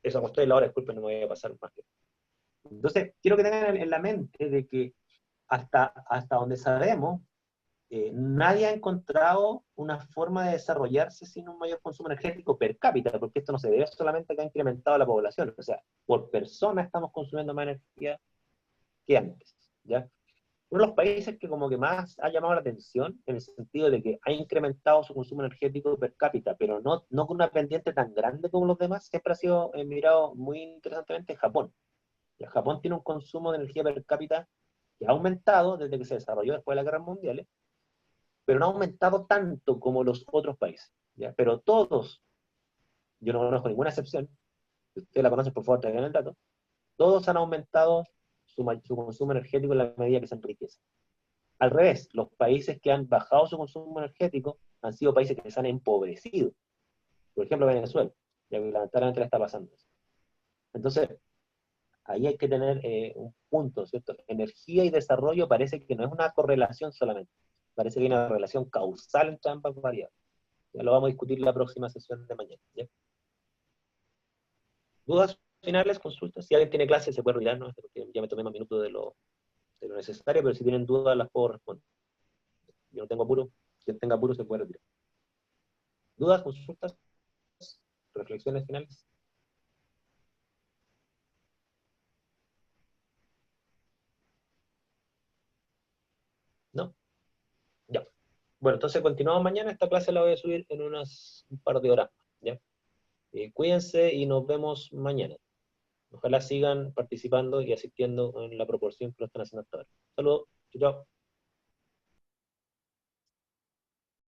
Eso acostó de la hora, disculpen, no me voy a pasar más tiempo. Entonces, quiero que tengan en la mente de que hasta donde sabemos, nadie ha encontrado una forma de desarrollarse sin un mayor consumo energético per cápita, porque esto no se debe solamente a que ha incrementado la población, o sea, por persona estamos consumiendo más energía que antes, ¿ya? Uno de los países que como que más ha llamado la atención, en el sentido de que ha incrementado su consumo energético per cápita, pero no con una pendiente tan grande como los demás, siempre ha sido mirado muy interesantemente Japón. Japón tiene un consumo de energía per cápita que ha aumentado desde que se desarrolló después de la Guerra Mundial, pero no ha aumentado tanto como los otros países. ¿Ya? Pero todos, yo no conozco ninguna excepción, si ustedes la conocen, por favor, traigan el dato, todos han aumentado su consumo energético en la medida que se enriquecen. Al revés, los países que han bajado su consumo energético han sido países que se han empobrecido. Por ejemplo, Venezuela, ya que lamentablemente le está pasando eso. Entonces, ahí hay que tener un punto, ¿cierto? Energía y desarrollo parece que no es una correlación solamente, parece que hay una relación causal entre ambas variables. Ya lo vamos a discutir en la próxima sesión de mañana. ¿Ya? ¿Dudas finales, consultas? Si alguien tiene clase se puede retirar, ¿no? Porque ya me tomé más minutos de lo necesario, pero si tienen dudas las puedo responder. Yo no tengo apuro, quien tenga apuro se puede retirar. ¿Dudas, consultas, reflexiones finales? ¿No? Ya. Bueno, entonces continuamos mañana. Esta clase la voy a subir en un par de horas. ¿Ya? Cuídense y nos vemos mañana. Ojalá sigan participando y asistiendo en la proporción que lo están haciendo hasta ahora. Saludos. Chao.